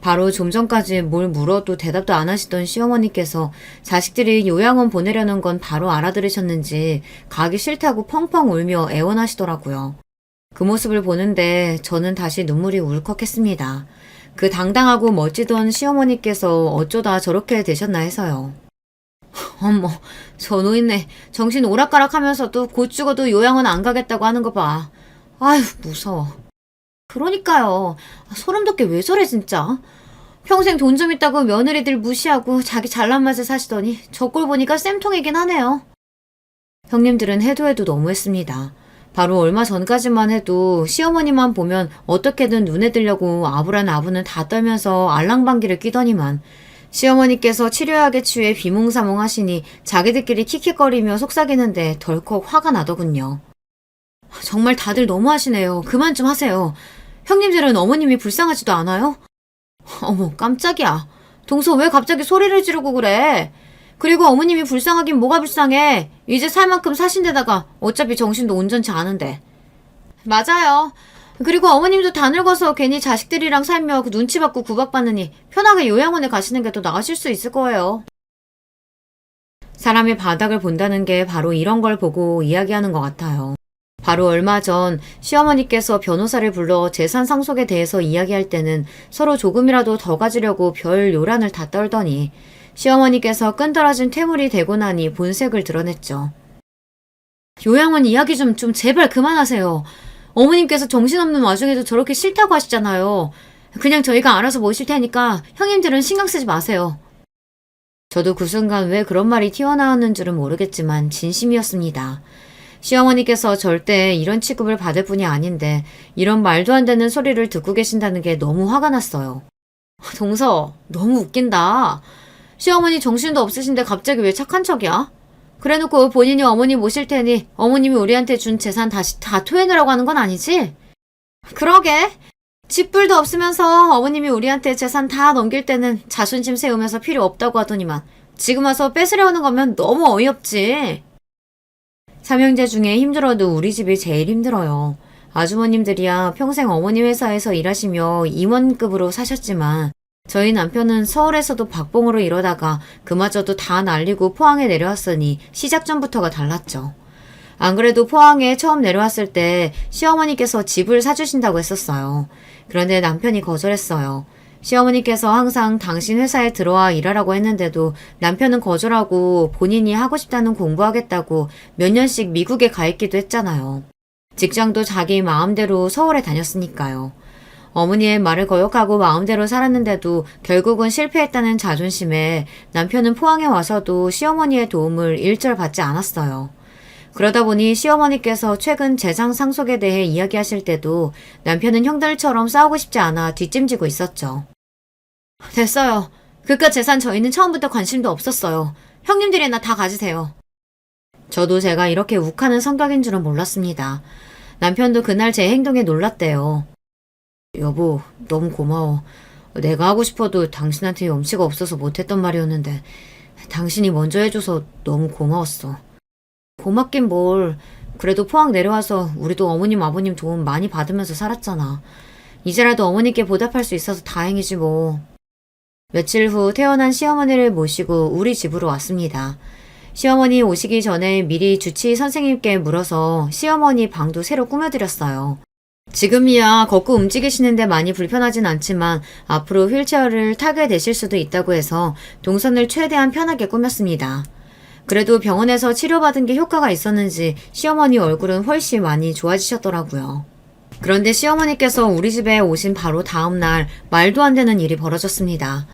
S1: 바로 좀 전까지 뭘 물어도 대답도 안 하시던 시어머니께서 자식들이 요양원 보내려는 건 바로 알아들으셨는지 가기 싫다고 펑펑 울며 애원하시더라고요. 그 모습을 보는데 저는 다시 눈물이 울컥했습니다. 그 당당하고 멋지던 시어머니께서 어쩌다 저렇게 되셨나 해서요. 어머, 저 노인네 정신 오락가락하면서도 곧 죽어도 요양원 안 가겠다고 하는 거 봐. 아휴, 무서워. 그러니까요. 소름 돋게 왜 저래 진짜. 평생 돈 좀 있다고 며느리들 무시하고 자기 잘난 맛에 사시더니 저 꼴 보니까 쌤통이긴 하네요. 형님들은 해도 해도 너무했습니다. 바로 얼마 전까지만 해도 시어머니만 보면 어떻게든 눈에 들려고 아부란 아부는 다 떨면서 알랑방귀를 끼더니만 시어머니께서 치료약에 취해 비몽사몽 하시니 자기들끼리 킥킥거리며 속삭이는데 덜컥 화가 나더군요. 정말 다들 너무하시네요. 그만 좀 하세요. 형님들은 어머님이 불쌍하지도 않아요? 어머, 깜짝이야. 동서 왜 갑자기 소리를 지르고 그래? 그리고 어머님이 불쌍하긴 뭐가 불쌍해. 이제 살 만큼 사신 데다가 어차피 정신도 온전치 않은데. 맞아요. 그리고 어머님도 다 늙어서 괜히 자식들이랑 살며 그 눈치 받고 구박받느니 편하게 요양원에 가시는 게 더 나으실 수 있을 거예요. 사람의 바닥을 본다는 게 바로 이런 걸 보고 이야기하는 것 같아요. 바로 얼마 전 시어머니께서 변호사를 불러 재산 상속에 대해서 이야기할 때는 서로 조금이라도 더 가지려고 별 요란을 다 떨더니 시어머니께서 끈떨어진 퇴물이 되고 나니 본색을 드러냈죠. 요양원 이야기 좀 제발 그만하세요. 어머님께서 정신없는 와중에도 저렇게 싫다고 하시잖아요. 그냥 저희가 알아서 모실 테니까 형님들은 신경 쓰지 마세요. 저도 그 순간 왜 그런 말이 튀어나왔는 줄은 모르겠지만 진심이었습니다. 시어머니께서 절대 이런 취급을 받을 분이 아닌데 이런 말도 안 되는 소리를 듣고 계신다는 게 너무 화가 났어요. 동서, 너무 웃긴다. 시어머니 정신도 없으신데 갑자기 왜 착한 척이야? 그래놓고 본인이 어머니 모실 테니 어머님이 우리한테 준 재산 다시 다 토해내라고 하는 건 아니지? 그러게. 집불도 없으면서 어머님이 우리한테 재산 다 넘길 때는 자존심 세우면서 필요 없다고 하더니만 지금 와서 뺏으려는 거면 너무 어이없지. 삼형제 중에 힘들어도 우리 집이 제일 힘들어요. 아주머님들이야 평생 어머니 회사에서 일하시며 임원급으로 사셨지만 저희 남편은 서울에서도 박봉으로 일하다가 그마저도 다 날리고 포항에 내려왔으니 시작 전부터가 달랐죠. 안 그래도 포항에 처음 내려왔을 때 시어머니께서 집을 사주신다고 했었어요. 그런데 남편이 거절했어요. 시어머니께서 항상 당신 회사에 들어와 일하라고 했는데도 남편은 거절하고 본인이 하고 싶다는 공부하겠다고 몇 년씩 미국에 가 있기도 했잖아요. 직장도 자기 마음대로 서울에 다녔으니까요. 어머니의 말을 거역하고 마음대로 살았는데도 결국은 실패했다는 자존심에 남편은 포항에 와서도 시어머니의 도움을 일절 받지 않았어요. 그러다 보니 시어머니께서 최근 재산 상속에 대해 이야기하실 때도 남편은 형들처럼 싸우고 싶지 않아 뒷짐지고 있었죠. 됐어요. 그깟 재산 저희는 처음부터 관심도 없었어요. 형님들이나 다 가지세요. 저도 제가 이렇게 욱하는 성격인 줄은 몰랐습니다. 남편도 그날 제 행동에 놀랐대요. 여보, 너무 고마워. 내가 하고 싶어도 당신한테 염치가 없어서 못했던 말이었는데 당신이 먼저 해줘서 너무 고마웠어. 고맙긴 뭘. 그래도 포항 내려와서 우리도 어머님 아버님 도움 많이 받으면서 살았잖아. 이제라도 어머니께 보답할 수 있어서 다행이지 뭐. 며칠 후 태어난 시어머니를 모시고 우리 집으로 왔습니다. 시어머니 오시기 전에 미리 주치의 선생님께 물어서 시어머니 방도 새로 꾸며드렸어요. 지금이야 걷고 움직이시는데 많이 불편하진 않지만 앞으로 휠체어를 타게 되실 수도 있다고 해서 동선을 최대한 편하게 꾸몄습니다. 그래도 병원에서 치료받은 게 효과가 있었는지 시어머니 얼굴은 훨씬 많이 좋아지셨더라고요. 그런데 시어머니께서 우리 집에 오신 바로 다음날 말도 안 되는 일이 벌어졌습니다.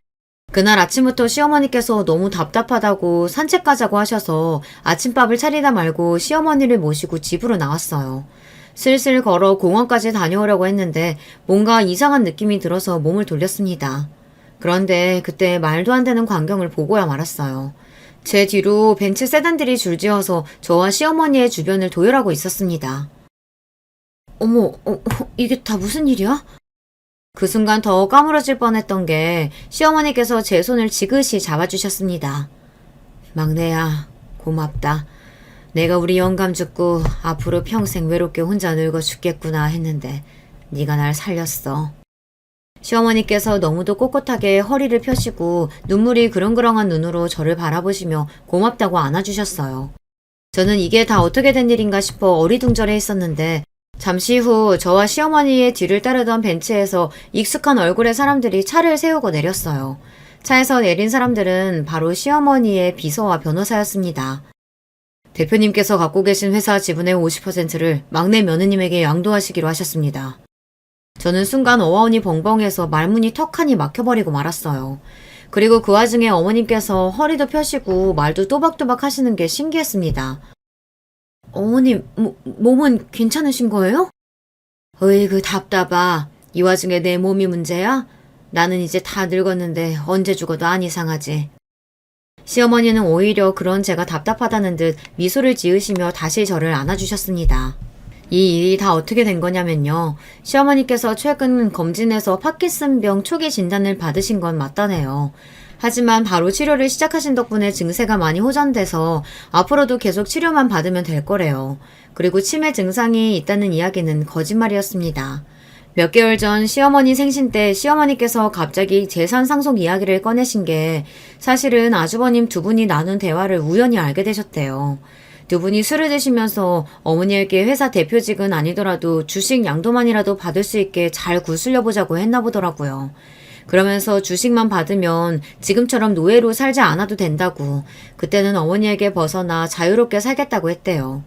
S1: 그날 아침부터 시어머니께서 너무 답답하다고 산책 가자고 하셔서 아침밥을 차리다 말고 시어머니를 모시고 집으로 나왔어요. 슬슬 걸어 공원까지 다녀오려고 했는데 뭔가 이상한 느낌이 들어서 몸을 돌렸습니다. 그런데 그때 말도 안 되는 광경을 보고야 말았어요. 제 뒤로 벤츠 세단들이 줄지어서 저와 시어머니의 주변을 도열하고 있었습니다. 어머, 이게 다 무슨 일이야? 그 순간 더 까무러질 뻔했던 게 시어머니께서 제 손을 지그시 잡아주셨습니다. 막내야, 고맙다. 내가 우리 영감 죽고 앞으로 평생 외롭게 혼자 늙어 죽겠구나 했는데 네가 날 살렸어. 시어머니께서 너무도 꼿꼿하게 허리를 펴시고 눈물이 그렁그렁한 눈으로 저를 바라보시며 고맙다고 안아주셨어요. 저는 이게 다 어떻게 된 일인가 싶어 어리둥절해 있었는데 잠시 후 저와 시어머니의 뒤를 따르던 벤츠에서 익숙한 얼굴의 사람들이 차를 세우고 내렸어요. 차에서 내린 사람들은 바로 시어머니의 비서와 변호사였습니다. 대표님께서 갖고 계신 회사 지분의 50%를 막내 며느님에게 양도하시기로 하셨습니다. 저는 순간 어원이 벙벙해서 말문이 턱하니 막혀버리고 말았어요. 그리고 그 와중에 어머님께서 허리도 펴시고 말도 또박또박 하시는 게 신기했습니다. 어머님, 몸은 괜찮으신 거예요? 으이그 답답하. 이 와중에 내 몸이 문제야? 나는 이제 다 늙었는데 언제 죽어도 안 이상하지. 시어머니는 오히려 그런 제가 답답하다는 듯 미소를 지으시며 다시 저를 안아주셨습니다. 이 일이 다 어떻게 된 거냐면요. 시어머니께서 최근 검진에서 파킨슨병 초기 진단을 받으신 건 맞다네요. 하지만 바로 치료를 시작하신 덕분에 증세가 많이 호전돼서 앞으로도 계속 치료만 받으면 될 거래요. 그리고 치매 증상이 있다는 이야기는 거짓말이었습니다. 몇 개월 전 시어머니 생신 때 시어머니께서 갑자기 재산 상속 이야기를 꺼내신 게 사실은 아주버님 두 분이 나눈 대화를 우연히 알게 되셨대요. 두 분이 술을 드시면서 어머니에게 회사 대표직은 아니더라도 주식 양도만이라도 받을 수 있게 잘 구슬려 보자고 했나 보더라고요. 그러면서 주식만 받으면 지금처럼 노예로 살지 않아도 된다고, 그때는 어머니에게 벗어나 자유롭게 살겠다고 했대요.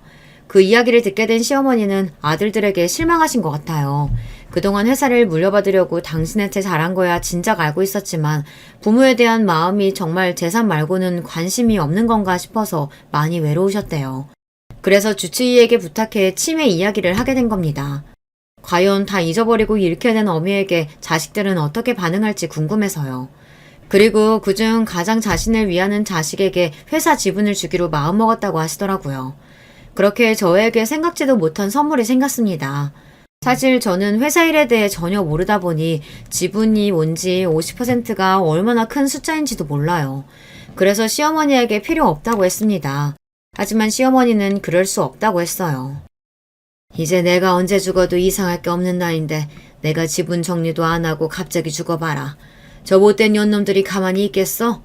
S1: 그 이야기를 듣게 된 시어머니는 아들들에게 실망하신 것 같아요. 그동안 회사를 물려받으려고 당신한테 잘한 거야 진작 알고 있었지만 부모에 대한 마음이 정말 재산 말고는 관심이 없는 건가 싶어서 많이 외로우셨대요. 그래서 주치의에게 부탁해 치매 이야기를 하게 된 겁니다. 과연 다 잊어버리고 잃게 된 어미에게 자식들은 어떻게 반응할지 궁금해서요. 그리고 그중 가장 자신을 위하는 자식에게 회사 지분을 주기로 마음먹었다고 하시더라고요. 그렇게 저에게 생각지도 못한 선물이 생겼습니다. 사실 저는 회사 일에 대해 전혀 모르다 보니 지분이 뭔지 50%가 얼마나 큰 숫자인지도 몰라요. 그래서 시어머니에게 필요 없다고 했습니다. 하지만 시어머니는 그럴 수 없다고 했어요. 이제 내가 언제 죽어도 이상할 게 없는 나이인데 내가 지분 정리도 안 하고 갑자기 죽어봐라. 저 못된 년놈들이 가만히 있겠어?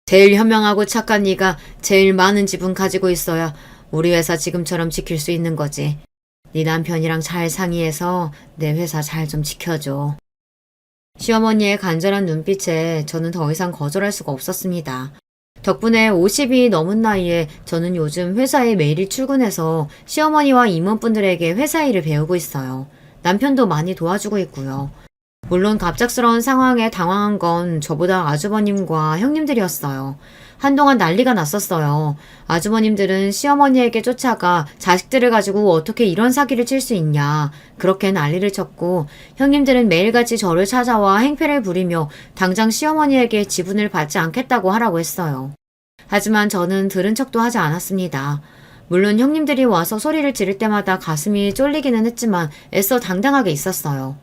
S1: 제일 현명하고 착한 네가 제일 많은 지분 가지고 있어야 우리 회사 지금처럼 지킬 수 있는 거지. 네 남편이랑 잘 상의해서 내 회사 잘 좀 지켜줘. 시어머니의 간절한 눈빛에 저는 더 이상 거절할 수가 없었습니다. 덕분에 50이 넘은 나이에 저는 요즘 회사에 매일 출근해서 시어머니와 임원분들에게 회사 일을 배우고 있어요. 남편도 많이 도와주고 있고요. 물론 갑작스러운 상황에 당황한 건 저보다 아주버님과 형님들이었어요. 한동안 난리가 났었어요. 아주버님들은 시어머니에게 쫓아가 자식들을 가지고 어떻게 이런 사기를 칠 수 있냐, 그렇게 난리를 쳤고, 형님들은 매일같이 저를 찾아와 행패를 부리며 당장 시어머니에게 지분을 받지 않겠다고 하라고 했어요. 하지만 저는 들은 척도 하지 않았습니다. 물론 형님들이 와서 소리를 지를 때마다 가슴이 쫄리기는 했지만 애써 당당하게 있었어요.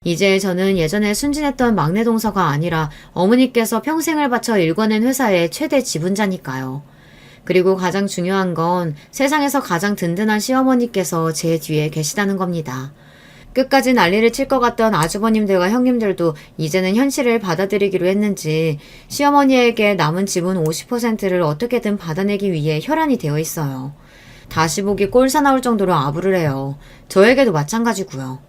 S1: 이제 저는 예전에 순진했던 막내 동서가 아니라 어머니께서 평생을 바쳐 일궈낸 회사의 최대 지분자니까요. 그리고 가장 중요한 건 세상에서 가장 든든한 시어머니께서 제 뒤에 계시다는 겁니다. 끝까지 난리를 칠 것 같던 아주버님들과 형님들도 이제는 현실을 받아들이기로 했는지 시어머니에게 남은 지분 50%를 어떻게든 받아내기 위해 혈안이 되어 있어요. 다시 보기 꼴사 나올 정도로 아부를 해요. 저에게도 마찬가지고요.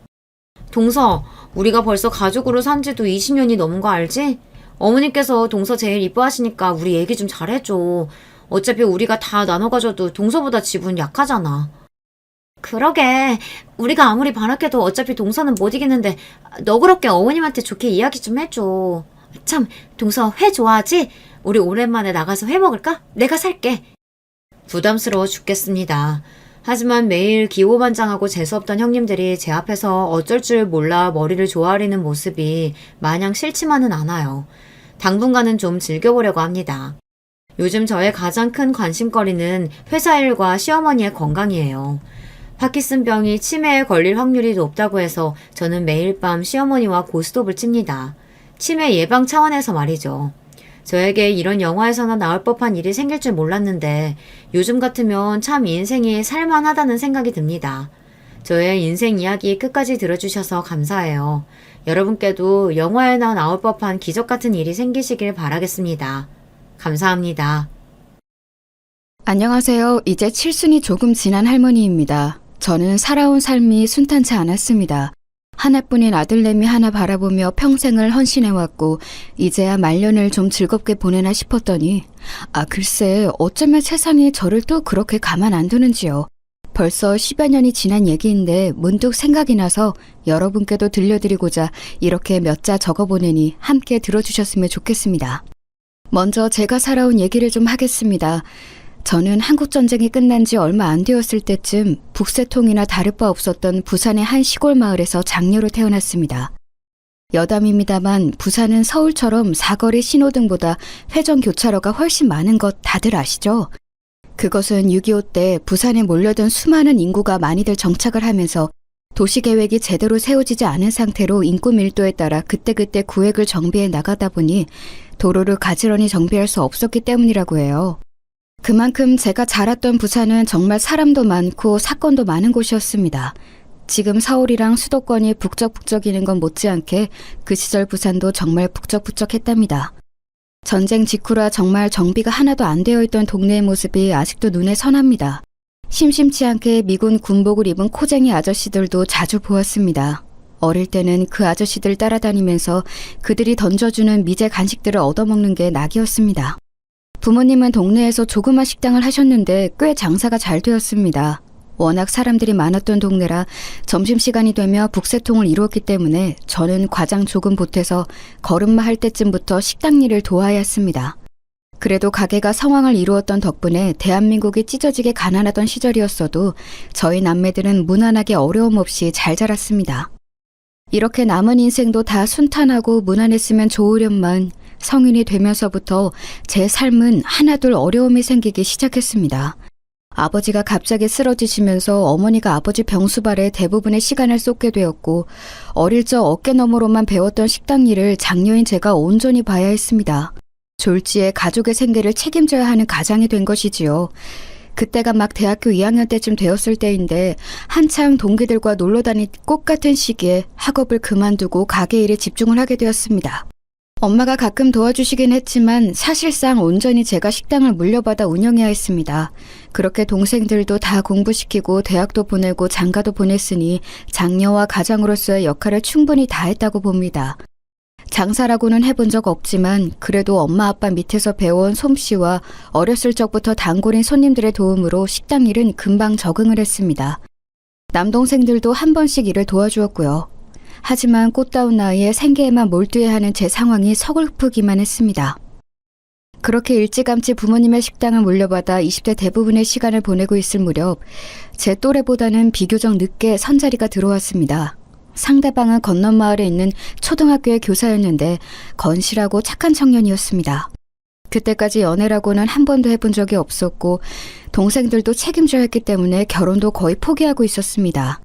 S1: 동서, 우리가 벌써 가족으로 산 지도 20년이 넘은 거 알지? 어머니께서 동서 제일 이뻐하시니까 우리 얘기 좀 잘해줘. 어차피 우리가 다 나눠 가져도 동서보다 지분 약하잖아. 그러게. 우리가 아무리 바랄게도 어차피 동서는 못 이기는데 너그럽게 어머님한테 좋게 이야기 좀 해줘. 참, 동서 회 좋아하지? 우리 오랜만에 나가서 회 먹을까? 내가 살게. 부담스러워 죽겠습니다. 하지만 매일 기호반장하고 재수없던 형님들이 제 앞에서 어쩔 줄 몰라 머리를 조아리는 모습이 마냥 싫지만은 않아요. 당분간은 좀 즐겨보려고 합니다. 요즘 저의 가장 큰 관심거리는 회사 일과 시어머니의 건강이에요. 파킨슨병이 치매에 걸릴 확률이 높다고 해서 저는 매일 밤 시어머니와 고스톱을 칩니다. 치매 예방 차원에서 말이죠. 저에게 이런 영화에서나 나올 법한 일이 생길 줄 몰랐는데 요즘 같으면 참 인생이 살만하다는 생각이 듭니다. 저의 인생 이야기 끝까지 들어주셔서 감사해요. 여러분께도 영화에나 나올 법한 기적 같은 일이 생기시길 바라겠습니다. 감사합니다.
S2: 안녕하세요. 이제 칠순이 조금 지난 할머니입니다. 저는 살아온 삶이 순탄치 않았습니다. 하나뿐인 아들내미 하나 바라보며 평생을 헌신해왔고 이제야 말년을 좀 즐겁게 보내나 싶었더니 글쎄 어쩌면 세상이 저를 또 그렇게 가만 안 두는지요. 벌써 10여 년이 지난 얘기인데 문득 생각이 나서 여러분께도 들려드리고자 이렇게 몇 자 적어보내니 함께 들어주셨으면 좋겠습니다. 먼저 제가 살아온 얘기를 좀 하겠습니다. 저는 한국전쟁이 끝난 지 얼마 안 되었을 때쯤 북새통이나 다를 바 없었던 부산의 한 시골 마을에서 장녀로 태어났습니다. 여담입니다만 부산은 서울처럼 사거리 신호등보다 회전교차로가 훨씬 많은 것 다들 아시죠? 그것은 6.25 때 부산에 몰려든 수많은 인구가 많이들 정착을 하면서 도시계획이 제대로 세워지지 않은 상태로 인구 밀도에 따라 그때그때 구획을 정비해 나가다 보니 도로를 가지런히 정비할 수 없었기 때문이라고 해요. 그만큼 제가 자랐던 부산은 정말 사람도 많고 사건도 많은 곳이었습니다. 지금 서울이랑 수도권이 북적북적이는 건 못지않게 그 시절 부산도 정말 북적북적했답니다. 전쟁 직후라 정말 정비가 하나도 안 되어 있던 동네의 모습이 아직도 눈에 선합니다. 심심치 않게 미군 군복을 입은 코쟁이 아저씨들도 자주 보았습니다. 어릴 때는 그 아저씨들 따라다니면서 그들이 던져주는 미제 간식들을 얻어먹는 게 낙이었습니다. 부모님은 동네에서 조그만 식당을 하셨는데 꽤 장사가 잘 되었습니다. 워낙 사람들이 많았던 동네라 점심시간이 되며 북새통을 이루었기 때문에 저는 과장 조금 보태서 걸음마 할 때쯤부터 식당 일을 도와야 했습니다. 그래도 가게가 성황을 이루었던 덕분에 대한민국이 찢어지게 가난하던 시절이었어도 저희 남매들은 무난하게 어려움 없이 잘 자랐습니다. 이렇게 남은 인생도 다 순탄하고 무난했으면 좋으련만 성인이 되면서부터 제 삶은 하나둘 어려움이 생기기 시작했습니다. 아버지가 갑자기 쓰러지시면서 어머니가 아버지 병수발에 대부분의 시간을 쏟게 되었고 어릴 적 어깨너머로만 배웠던 식당 일을 장녀인 제가 온전히 봐야 했습니다. 졸지에 가족의 생계를 책임져야 하는 가장이 된 것이지요. 그때가 막 대학교 2학년 때쯤 되었을 때인데 한창 동기들과 놀러 다닐 꽃 같은 시기에 학업을 그만두고 가게 일에 집중을 하게 되었습니다. 엄마가 가끔 도와주시긴 했지만 사실상 온전히 제가 식당을 물려받아 운영해야 했습니다. 그렇게 동생들도 다 공부시키고 대학도 보내고 장가도 보냈으니 장녀와 가장으로서의 역할을 충분히 다했다고 봅니다. 장사라고는 해본 적 없지만 그래도 엄마 아빠 밑에서 배워온 솜씨와 어렸을 적부터 단골인 손님들의 도움으로 식당 일은 금방 적응을 했습니다. 남동생들도 한 번씩 일을 도와주었고요. 하지만 꽃다운 나이에 생계에만 몰두해야 하는 제 상황이 서글프기만 했습니다. 그렇게 일찌감치 부모님의 식당을 물려받아 20대 대부분의 시간을 보내고 있을 무렵 제 또래보다는 비교적 늦게 선자리가 들어왔습니다. 상대방은 건넌 마을에 있는 초등학교의 교사였는데 건실하고 착한 청년이었습니다. 그때까지 연애라고는 한 번도 해본 적이 없었고 동생들도 책임져야 했기 때문에 결혼도 거의 포기하고 있었습니다.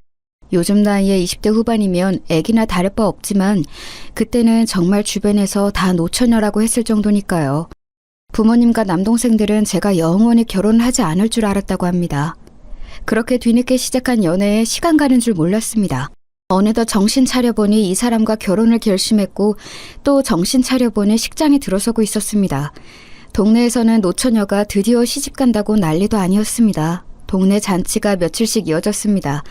S2: 요즘 나이에 20대 후반이면 애기나 다를 바 없지만 그때는 정말 주변에서 다 노처녀라고 했을 정도니까요. 부모님과 남동생들은 제가 영원히 결혼을 하지 않을 줄 알았다고 합니다. 그렇게 뒤늦게 시작한 연애에 시간 가는 줄 몰랐습니다. 어느덧 정신 차려보니 이 사람과 결혼을 결심했고 또 정신 차려보니 식장에 들어서고 있었습니다. 동네에서는 노처녀가 드디어 시집간다고 난리도 아니었습니다. 동네 잔치가 며칠씩 이어졌습니다.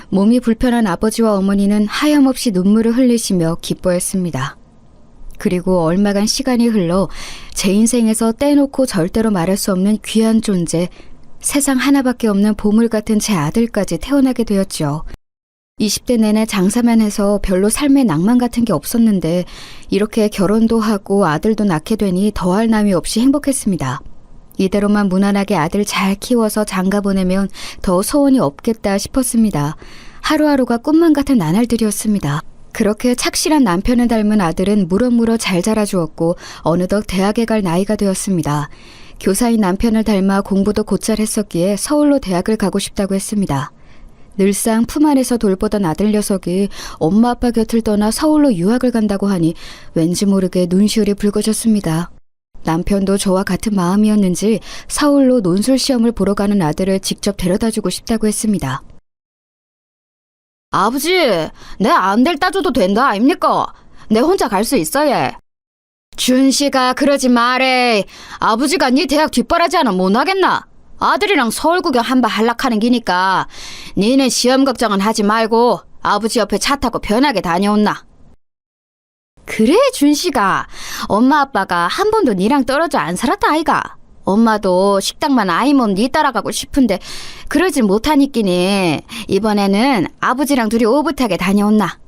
S2: 몸이 불편한 아버지와 어머니는 하염없이 눈물을 흘리시며 기뻐했습니다. 그리고 얼마간 시간이 흘러 제 인생에서 떼놓고 절대로 말할 수 없는 귀한 존재, 세상 하나밖에 없는 보물 같은 제 아들까지 태어나게 되었죠. 20대 내내 장사만 해서 별로 삶의 낭만 같은 게 없었는데 이렇게 결혼도 하고 아들도 낳게 되니 더할 나위 없이 행복했습니다. 이대로만 무난하게 아들 잘 키워서 장가 보내면 더 소원이 없겠다 싶었습니다. 하루하루가 꿈만 같은 나날들이었습니다. 그렇게 착실한 남편을 닮은 아들은 무럭무럭 잘 자라주었고 어느덧 대학에 갈 나이가 되었습니다. 교사인 남편을 닮아 공부도 곧잘 했었기에 서울로 대학을 가고 싶다고 했습니다. 늘상 품 안에서 돌보던 아들 녀석이 엄마 아빠 곁을 떠나 서울로 유학을 간다고 하니 왠지 모르게 눈시울이 붉어졌습니다. 남편도 저와 같은 마음이었는지 서울로 논술 시험을 보러 가는 아들을 직접 데려다주고 싶다고 했습니다. 아버지, 내 안 데려다 줘도 된다 아닙니까? 내 혼자 갈 수 있어 얘. 준씨가 그러지 말해. 아버지가 네 대학 뒷바라지 하나 못 하겠나? 아들이랑 서울 구경 한번 할락하는 기니까 니는 시험 걱정은 하지 말고 아버지 옆에 차 타고 편하게 다녀온나. 그래 준씨가 엄마 아빠가 한 번도 니랑 떨어져 안 살았다 아이가. 엄마도 식당만 아이 몸 니 따라가고 싶은데 그러질 못하니끼니 이번에는 아버지랑 둘이 오붓하게 다녀온나.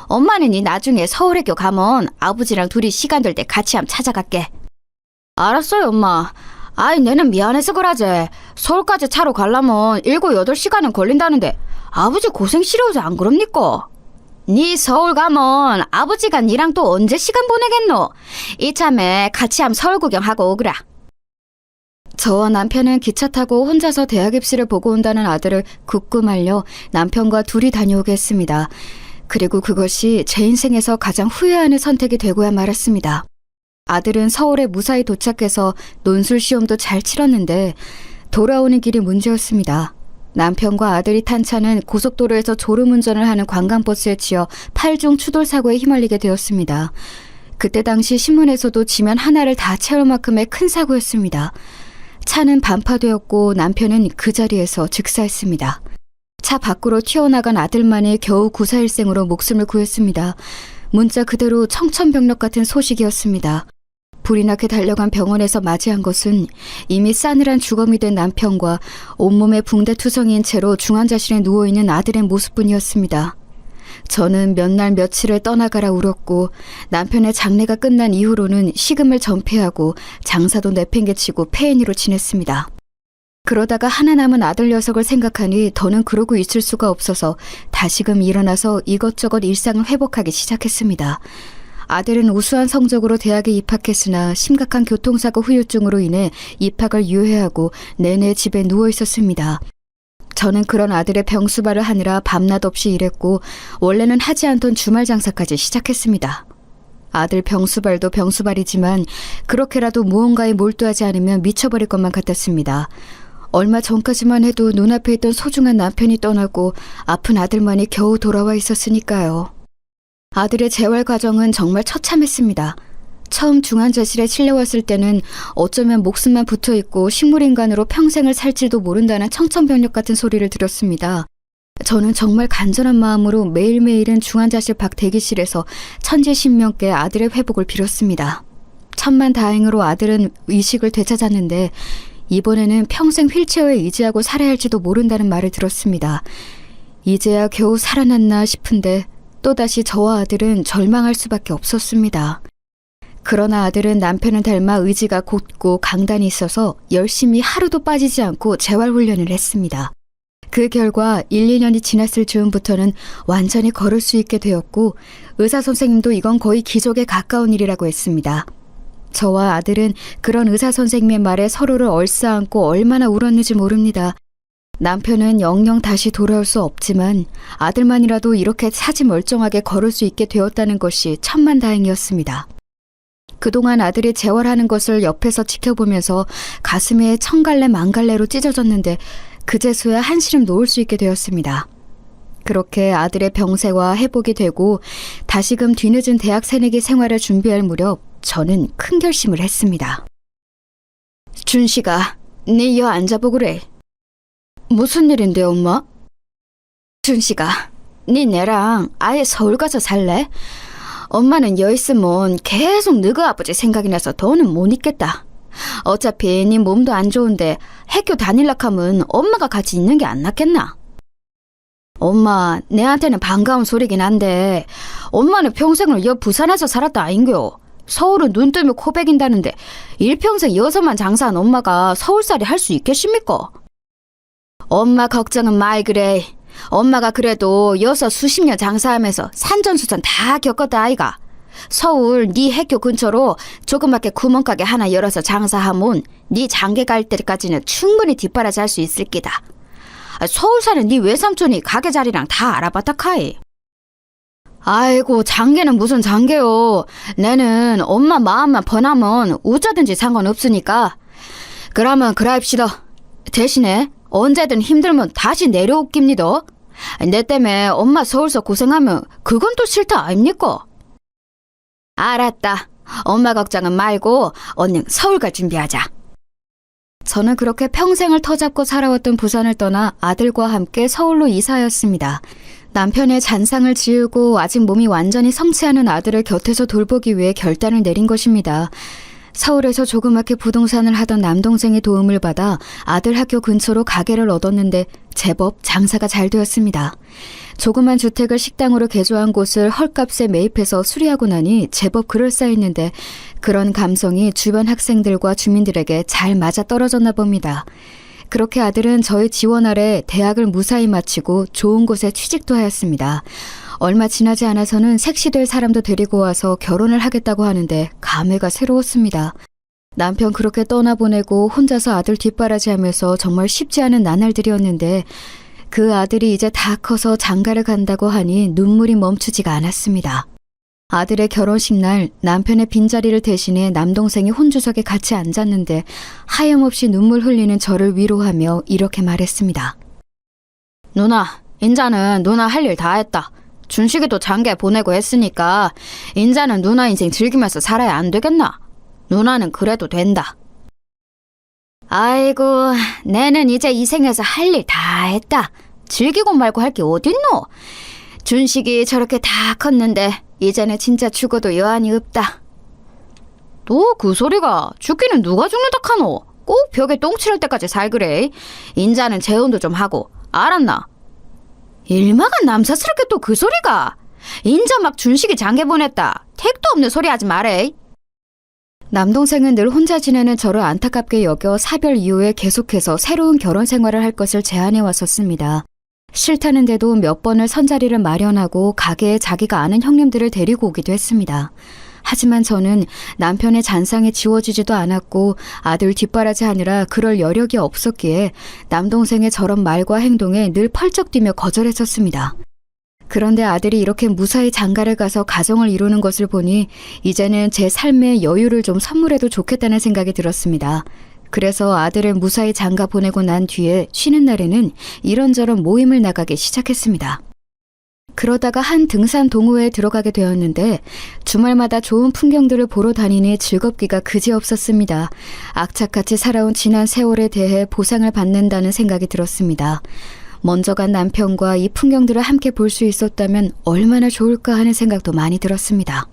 S2: 엄마는 니 나중에 서울에교 가면 아버지랑 둘이 시간 될 때 같이 함 찾아갈게. 알았어요 엄마. 아이 내는 미안해서 그러지. 서울까지 차로 가려면 7, 8시간은 걸린다는데 아버지 고생 싫어하지 안 그럽니까? 니 서울 가면 아버지가 니랑 또 언제 시간 보내겠노? 이참에 같이 함 서울 구경하고 오그라. 저와 남편은 기차 타고 혼자서 대학 입시를 보고 온다는 아들을 굳고 말려 남편과 둘이 다녀오게 했습니다. 그리고 그것이 제 인생에서 가장 후회하는 선택이 되고야 말았습니다. 아들은 서울에 무사히 도착해서 논술 시험도 잘 치렀는데 돌아오는 길이 문제였습니다. 남편과 아들이 탄 차는 고속도로에서 졸음운전을 하는 관광버스에 치여 8중 추돌 사고에 휘말리게 되었습니다. 그때 당시 신문에서도 지면 하나를 다 채울 만큼의 큰 사고였습니다. 차는 반파되었고 남편은 그 자리에서 즉사했습니다. 차 밖으로 튀어나간 아들만이 겨우 구사일생으로 목숨을 구했습니다. 문자 그대로 청천벽력 같은 소식이었습니다. 불이 나게 달려간 병원에서 맞이한 것은 이미 싸늘한 주검이 된 남편과 온몸에 붕대투성이인 채로 중환자실에 누워있는 아들의 모습뿐이었습니다. 저는 몇 날 며칠을 떠나가라 울었고 남편의 장례가 끝난 이후로는 식음을 전폐하고 장사도 내팽개치고 폐인이로 지냈습니다. 그러다가 하나 남은 아들 녀석을 생각하니 더는 그러고 있을 수가 없어서 다시금 일어나서 이것저것 일상을 회복하기 시작했습니다. 아들은 우수한 성적으로 대학에 입학했으나 심각한 교통사고 후유증으로 인해 입학을 유예하고 내내 집에 누워 있었습니다. 저는 그런 아들의 병수발을 하느라 밤낮 없이 일했고 원래는 하지 않던 주말 장사까지 시작했습니다. 아들 병수발도 병수발이지만 그렇게라도 무언가에 몰두하지 않으면 미쳐버릴 것만 같았습니다. 얼마 전까지만 해도 눈앞에 있던 소중한 남편이 떠나고 아픈 아들만이 겨우 돌아와 있었으니까요. 아들의 재활 과정은 정말 처참했습니다. 처음 중환자실에 실려왔을 때는 어쩌면 목숨만 붙어있고 식물인간으로 평생을 살지도 모른다는 청천벽력 같은 소리를 들었습니다. 저는 정말 간절한 마음으로 매일매일은 중환자실 밖 대기실에서 천지신명께 아들의 회복을 빌었습니다. 천만다행으로 아들은 의식을 되찾았는데 이번에는 평생 휠체어에 의지하고 살아야 할지도 모른다는 말을 들었습니다. 이제야 겨우 살아났나 싶은데 또다시 저와 아들은 절망할 수밖에 없었습니다. 그러나 아들은 남편을 닮아 의지가 곧고 강단이 있어서 열심히 하루도 빠지지 않고 재활훈련을 했습니다. 그 결과 1, 2년이 지났을 즈음부터는 완전히 걸을 수 있게 되었고 의사선생님도 이건 거의 기적에 가까운 일이라고 했습니다. 저와 아들은 그런 의사선생님의 말에 서로를 얼싸안고 얼마나 울었는지 모릅니다. 남편은 영영 다시 돌아올 수 없지만 아들만이라도 이렇게 사지 멀쩡하게 걸을 수 있게 되었다는 것이 천만다행이었습니다. 그동안 아들이 재활하는 것을 옆에서 지켜보면서 가슴에 천갈래 만갈래로 찢어졌는데 그제서야 한시름 놓을 수 있게 되었습니다. 그렇게 아들의 병세와 회복이 되고 다시금 뒤늦은 대학 새내기 생활을 준비할 무렵 저는 큰 결심을 했습니다. 준씨가 네 여 앉아보구래. 무슨 일인데 엄마? 준씨가 네 내랑 아예 서울 가서 살래? 엄마는 여 있으면 계속 너희 아버지 생각이 나서 더는 못 있겠다. 어차피 네 몸도 안 좋은데 학교 다닐락 하면 엄마가 같이 있는 게 안 낫겠나? 엄마, 내한테는 반가운 소리긴 한데 엄마는 평생을 여 부산에서 살았다 아인겨. 서울은 눈 뜨면 코 베긴다는데 일평생 여서만 장사한 엄마가 서울살이 할 수 있겠습니까? 엄마 걱정은 말 그래. 엄마가 그래도 여서 수십 년 장사하면서 산전수전 다 겪었다 아이가. 서울 네 학교 근처로 조그맣게 구멍가게 하나 열어서 장사하면 네 장계 갈 때까지는 충분히 뒷바라지 할 수 있을 끼다. 서울 사는 네 외삼촌이 가게 자리랑 다 알아봤다 카이. 아이고, 장계는 무슨 장계요. 내는 엄마 마음만 번하면 어쩌든지 상관없으니까. 그러면 그라입시다. 대신에 언제든 힘들면 다시 내려올깁니다. 내 때문에 엄마 서울서 고생하면 그건 또 싫다 아닙니까? 알았다. 엄마 걱정은 말고 얼른 서울 갈 준비하자. 저는 그렇게 평생을 터잡고 살아왔던 부산을 떠나 아들과 함께 서울로 이사하였습니다. 남편의 잔상을 지우고 아직 몸이 완전히 성치 않은 아들을 곁에서 돌보기 위해 결단을 내린 것입니다. 서울에서 조그맣게 부동산을 하던 남동생의 도움을 받아 아들 학교 근처로 가게를 얻었는데 제법 장사가 잘 되었습니다. 조그만 주택을 식당으로 개조한 곳을 헐값에 매입해서 수리하고 나니 제법 그럴싸했는데 그런 감성이 주변 학생들과 주민들에게 잘 맞아떨어졌나 봅니다. 그렇게 아들은 저의 지원 아래 대학을 무사히 마치고 좋은 곳에 취직도 하였습니다. 얼마 지나지 않아서는 색시될 사람도 데리고 와서 결혼을 하겠다고 하는데 감회가 새로웠습니다. 남편 그렇게 떠나보내고 혼자서 아들 뒷바라지하면서 정말 쉽지 않은 나날들이었는데 그 아들이 이제 다 커서 장가를 간다고 하니 눈물이 멈추지가 않았습니다. 아들의 결혼식 날 남편의 빈자리를 대신해 남동생이 혼주석에 같이 앉았는데 하염없이 눈물 흘리는 저를 위로하며 이렇게 말했습니다. 누나, 인자는 누나 할 일 다 했다. 준식이도 장가 보내고 했으니까 인자는 누나 인생 즐기면서 살아야 안 되겠나? 누나는 그래도 된다. 아이고, 내는 이제 이 생에서 할 일 다 했다. 즐기고 말고 할 게 어딨노? 준식이 저렇게 다 컸는데 이제는 진짜 죽어도 여한이 없다. 또 그 소리가 죽기는 누가 죽는다 카노? 꼭 벽에 똥 치를 때까지 살그래. 인자는 재혼도 좀 하고 알았나? 일마가 남사스럽게 또 그 소리가. 인자 막 준식이 장가 보냈다. 택도 없는 소리 하지 말해. 남동생은 늘 혼자 지내는 저를 안타깝게 여겨 사별 이후에 계속해서 새로운 결혼 생활을 할 것을 제안해 왔었습니다. 싫다는데도 몇 번을 선자리를 마련하고 가게에 자기가 아는 형님들을 데리고 오기도 했습니다. 하지만 저는 남편의 잔상이 지워지지도 않았고 아들 뒷바라지 하느라 그럴 여력이 없었기에 남동생의 저런 말과 행동에 늘 펄쩍 뛰며 거절했었습니다. 그런데 아들이 이렇게 무사히 장가를 가서 가정을 이루는 것을 보니 이제는 제 삶의 여유를 좀 선물해도 좋겠다는 생각이 들었습니다. 그래서 아들을 무사히 장가 보내고 난 뒤에 쉬는 날에는 이런저런 모임을 나가기 시작했습니다. 그러다가 한 등산 동호회에 들어가게 되었는데 주말마다 좋은 풍경들을 보러 다니니 즐겁기가 그지없었습니다. 악착같이 살아온 지난 세월에 대해 보상을 받는다는 생각이 들었습니다. 먼저 간 남편과 이 풍경들을 함께 볼 수 있었다면 얼마나 좋을까 하는 생각도 많이 들었습니다.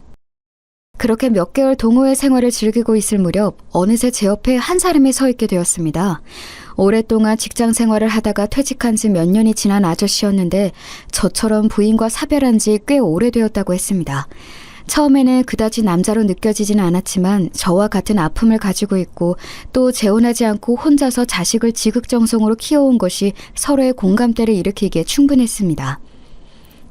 S2: 그렇게 몇 개월 동호회 생활을 즐기고 있을 무렵 어느새 제 옆에 한 사람이 서 있게 되었습니다. 오랫동안 직장 생활을 하다가 퇴직한 지 몇 년이 지난 아저씨였는데 저처럼 부인과 사별한 지 꽤 오래되었다고 했습니다. 처음에는 그다지 남자로 느껴지진 않았지만 저와 같은 아픔을 가지고 있고 또 재혼하지 않고 혼자서 자식을 지극정성으로 키워온 것이 서로의 공감대를 일으키기에 충분했습니다.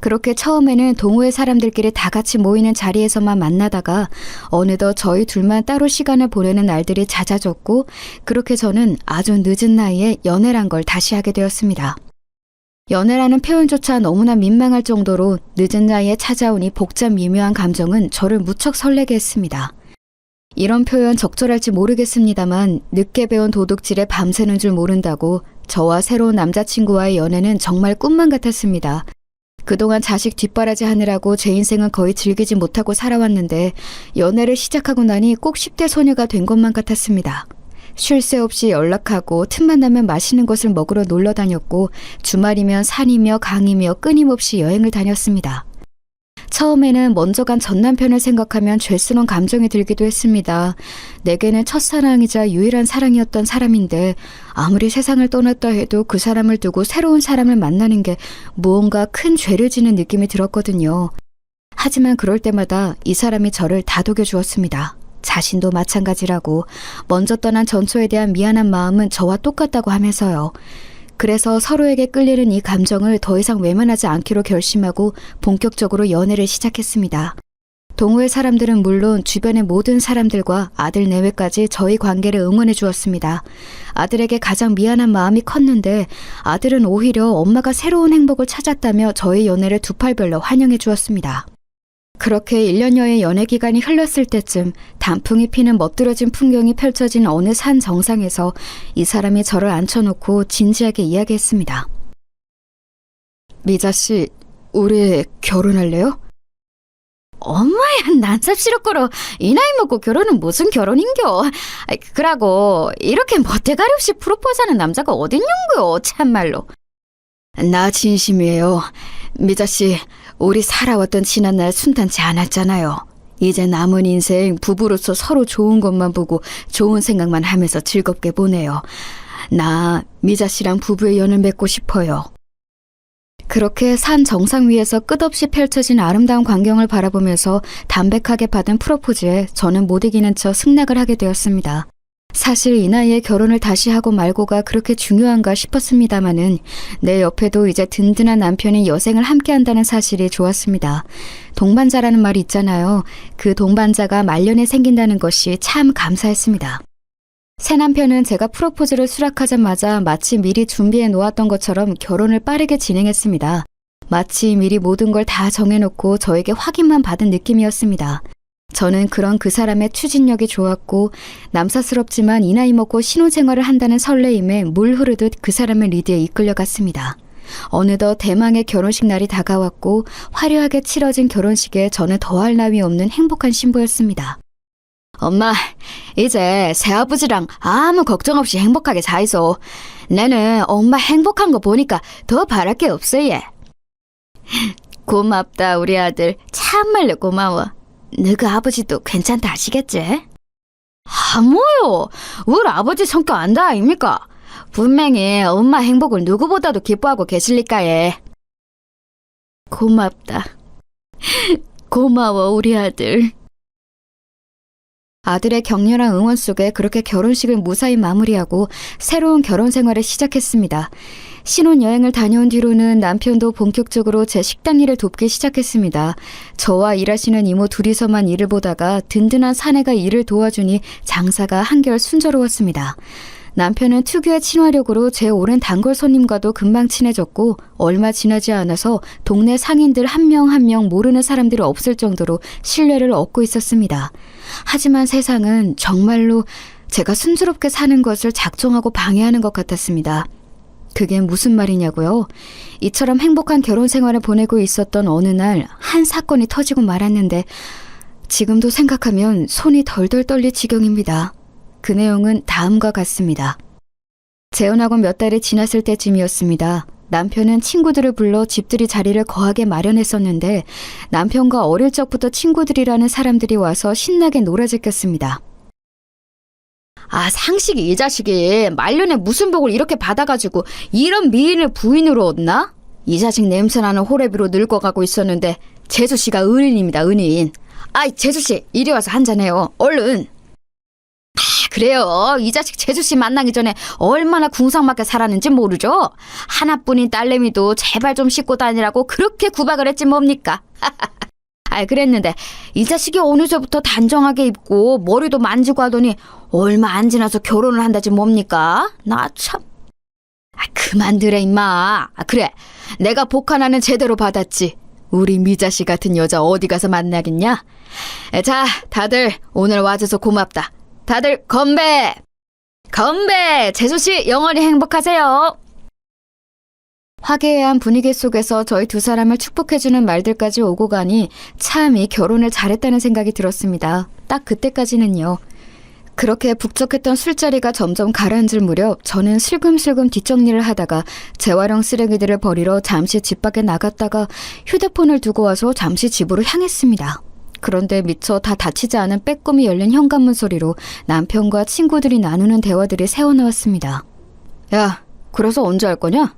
S2: 그렇게 처음에는 동호회 사람들끼리 다 같이 모이는 자리에서만 만나다가 어느덧 저희 둘만 따로 시간을 보내는 날들이 잦아졌고 그렇게 저는 아주 늦은 나이에 연애란 걸 다시 하게 되었습니다. 연애라는 표현조차 너무나 민망할 정도로 늦은 나이에 찾아오니 복잡 미묘한 감정은 저를 무척 설레게 했습니다. 이런 표현 적절할지 모르겠습니다만 늦게 배운 도둑질에 밤새는 줄 모른다고 저와 새로운 남자친구와의 연애는 정말 꿈만 같았습니다. 그동안 자식 뒷바라지 하느라고 제 인생은 거의 즐기지 못하고 살아왔는데 연애를 시작하고 나니 꼭 10대 소녀가 된 것만 같았습니다. 쉴 새 없이 연락하고 틈만 나면 맛있는 것을 먹으러 놀러 다녔고 주말이면 산이며 강이며 끊임없이 여행을 다녔습니다. 처음에는 먼저 간 전남편을 생각하면 죄스러운 감정이 들기도 했습니다. 내게는 첫사랑이자 유일한 사랑이었던 사람인데 아무리 세상을 떠났다 해도 그 사람을 두고 새로운 사람을 만나는 게 무언가 큰 죄를 지는 느낌이 들었거든요. 하지만 그럴 때마다 이 사람이 저를 다독여 주었습니다. 자신도 마찬가지라고 먼저 떠난 전초에 대한 미안한 마음은 저와 똑같다고 하면서요. 그래서 서로에게 끌리는 이 감정을 더 이상 외면하지 않기로 결심하고 본격적으로 연애를 시작했습니다. 동호회 사람들은 물론 주변의 모든 사람들과 아들 내외까지 저희 관계를 응원해 주었습니다. 아들에게 가장 미안한 마음이 컸는데 아들은 오히려 엄마가 새로운 행복을 찾았다며 저희 연애를 두 팔별로 환영해 주었습니다. 그렇게 1년여의 연애 기간이 흘렀을 때쯤 단풍이 피는 멋들어진 풍경이 펼쳐진 어느 산 정상에서 이 사람이 저를 앉혀놓고 진지하게 이야기했습니다. 미자 씨, 우리 결혼할래요? 엄마야, 난삽시럽고로 이 나이 먹고 결혼은 무슨 결혼인겨. 그러고 이렇게 멋대가리 없이 프로포즈하는 남자가 어딨냐고요, 참말로. 나 진심이에요. 미자 씨, 우리 살아왔던 지난날 순탄치 않았잖아요. 이제 남은 인생 부부로서 서로 좋은 것만 보고 좋은 생각만 하면서 즐겁게 보내요. 나 미자 씨랑 부부의 연을 맺고 싶어요. 그렇게 산 정상 위에서 끝없이 펼쳐진 아름다운 광경을 바라보면서 담백하게 받은 프로포즈에 저는 못 이기는 척 승낙을 하게 되었습니다. 사실 이 나이에 결혼을 다시 하고 말고가 그렇게 중요한가 싶었습니다마는 내 옆에도 이제 든든한 남편이 여생을 함께한다는 사실이 좋았습니다. 동반자라는 말이 있잖아요. 그 동반자가 말년에 생긴다는 것이 참 감사했습니다. 새 남편은 제가 프로포즈를 수락하자마자 마치 미리 준비해 놓았던 것처럼 결혼을 빠르게 진행했습니다. 마치 미리 모든 걸 다 정해놓고 저에게 확인만 받은 느낌이었습니다. 저는 그런 그 사람의 추진력이 좋았고 남사스럽지만 이 나이 먹고 신혼생활을 한다는 설레임에 물 흐르듯 그 사람의 리드에 이끌려갔습니다. 어느덧 대망의 결혼식 날이 다가왔고 화려하게 치러진 결혼식에 저는 더할 나위 없는 행복한 신부였습니다. 엄마, 이제 새아버지랑 아무 걱정 없이 행복하게 사이소. 나는 엄마 행복한 거 보니까 더 바랄 게 없어, 얘. 고맙다, 우리 아들. 참말로 고마워. 너그 아버지도 괜찮다 하시겠지? 뭐요? 우리 아버지 성격 안다 아닙니까? 분명히 엄마 행복을 누구보다도 기뻐하고 계실니까, 얘. 고맙다. 고마워, 우리 아들. 아들의 격렬한 응원 속에 그렇게 결혼식을 무사히 마무리하고 새로운 결혼 생활을 시작했습니다. 신혼여행을 다녀온 뒤로는 남편도 본격적으로 제 식당 일을 돕기 시작했습니다. 저와 일하시는 이모 둘이서만 일을 보다가 든든한 사내가 일을 도와주니 장사가 한결 순조로웠습니다. 남편은 특유의 친화력으로 제 오랜 단골 손님과도 금방 친해졌고 얼마 지나지 않아서 동네 상인들 한 명 한 명 모르는 사람들이 없을 정도로 신뢰를 얻고 있었습니다. 하지만 세상은 정말로 제가 순조롭게 사는 것을 작정하고 방해하는 것 같았습니다. 그게 무슨 말이냐고요? 이처럼 행복한 결혼 생활을 보내고 있었던 어느 날 한 사건이 터지고 말았는데 지금도 생각하면 손이 덜덜 떨릴 지경입니다. 그 내용은 다음과 같습니다. 재혼하고 몇 달이 지났을 때쯤이었습니다. 남편은 친구들을 불러 집들이 자리를 거하게 마련했었는데 남편과 어릴 적부터 친구들이라는 사람들이 와서 신나게 놀아제꼈습니다. 상식이 이 자식이 말년에 무슨 복을 이렇게 받아가지고 이런 미인을 부인으로 얻나? 이 자식 냄새나는 호래비로 늙어가고 있었는데 재수씨가 은인입니다, 은인. 재수씨 이리 와서 한잔해요, 얼른. 그래요. 이 자식 재수씨 만나기 전에 얼마나 궁상맞게 살았는지 모르죠? 하나뿐인 딸내미도 제발 좀 씻고 다니라고 그렇게 구박을 했지 뭡니까? 그랬는데 이 자식이 어느새부터 단정하게 입고 머리도 만지고 하더니 얼마 안 지나서 결혼을 한다지 뭡니까? 나 참. 그만두래 임마. 그래, 내가 복 하나는 제대로 받았지. 우리 미자씨 같은 여자 어디 가서 만나겠냐? 자, 다들 오늘 와줘서 고맙다. 다들 건배! 건배! 재수씨 영원히 행복하세요. 화기애애한 분위기 속에서 저희 두 사람을 축복해주는 말들까지 오고 가니 참 이 결혼을 잘했다는 생각이 들었습니다. 딱 그때까지는요. 그렇게 북적했던 술자리가 점점 가라앉을 무렵 저는 슬금슬금 뒷정리를 하다가 재활용 쓰레기들을 버리러 잠시 집 밖에 나갔다가 휴대폰을 두고 와서 잠시 집으로 향했습니다. 그런데 미처 다 닫히지 않은 빼꼼히 열린 현관문 소리로 남편과 친구들이 나누는 대화들이 새어나왔습니다. 야, 그래서 언제 할 거냐?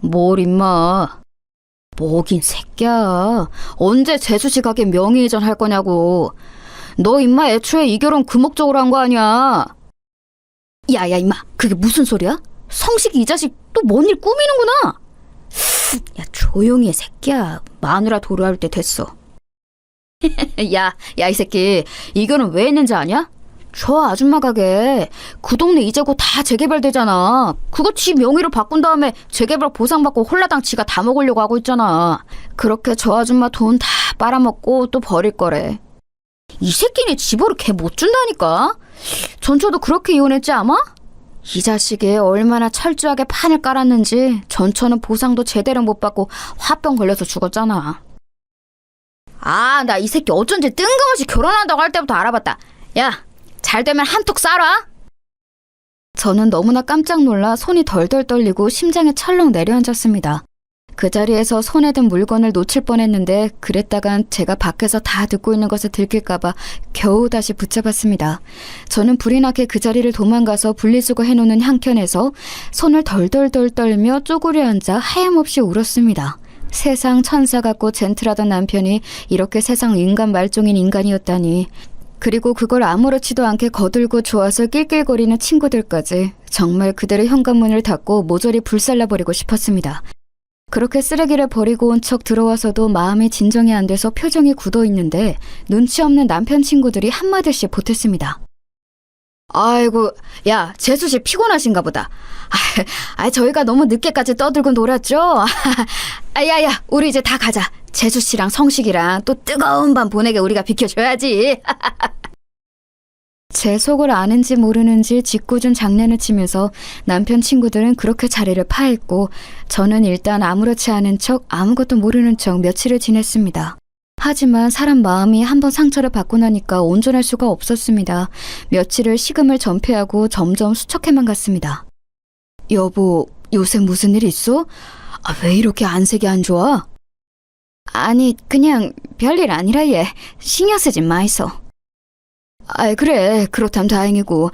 S2: 뭘 임마. 뭐긴 새끼야. 언제 재수씨 가게 명의이전 할 거냐고. 너 임마 애초에 이 결혼 그 목적으로 한 거 아니야. 야 임마, 그게 무슨 소리야? 성식이 이 자식 또 뭔 일 꾸미는구나. 야, 조용히 해 새끼야. 마누라 도루할 때 됐어. 야, 이 새끼. 이거는 왜 했는지 아냐? 저 아줌마 가게 그 동네 이제 곧 다 재개발되잖아. 그거 지 명의로 바꾼 다음에 재개발 보상받고 홀라당 지가 다 먹으려고 하고 있잖아. 그렇게 저 아줌마 돈 다 빨아먹고 또 버릴 거래. 이 새끼네 집으로 걔 못 준다니까. 전처도 그렇게 이혼했지 아마? 이 자식이 얼마나 철저하게 판을 깔았는지 전처는 보상도 제대로 못 받고 화병 걸려서 죽었잖아. 아, 나 이 새끼 어쩐지 뜬금없이 결혼한다고 할 때부터 알아봤다. 야, 잘 되면 한턱 쏴라. 저는 너무나 깜짝 놀라 손이 덜덜 떨리고 심장이 철렁 내려앉았습니다. 그 자리에서 손에 든 물건을 놓칠 뻔했는데 그랬다간 제가 밖에서 다 듣고 있는 것을 들킬까봐 겨우 다시 붙잡았습니다. 저는 불이 나게 그 자리를 도망가서 분리수거 해놓는 한켠에서 손을 덜덜덜 떨며 쪼그려 앉아 하염없이 울었습니다. 세상 천사 같고 젠틀하던 남편이 이렇게 세상 인간 말종인 인간이었다니. 그리고 그걸 아무렇지도 않게 거들고 좋아서 낄낄거리는 친구들까지. 정말 그들의 현관문을 닫고 모조리 불살라버리고 싶었습니다. 그렇게 쓰레기를 버리고 온 척 들어와서도 마음이 진정이 안 돼서 표정이 굳어 있는데 눈치 없는 남편 친구들이 한마디씩 보탰습니다. 아이고, 야, 재수 씨 피곤하신가 보다. 저희가 너무 늦게까지 떠들고 놀았죠? 야야, 우리 이제 다 가자. 재수 씨랑 성식이랑 또 뜨거운 밤 보내게 우리가 비켜줘야지. 제 속을 아는지 모르는지 짓궂은 장난을 치면서 남편 친구들은 그렇게 자리를 파했고 저는 일단 아무렇지 않은 척 아무것도 모르는 척 며칠을 지냈습니다. 하지만 사람 마음이 한번 상처를 받고 나니까 온전할 수가 없었습니다. 며칠을 식음을 전폐하고 점점 수척해만 갔습니다. 여보, 요새 무슨 일 있어? 왜 이렇게 안색이 안 좋아? 아니, 그냥 별일 아니라 얘. 신경 쓰지 마이소. 그래, 그렇담 다행이고.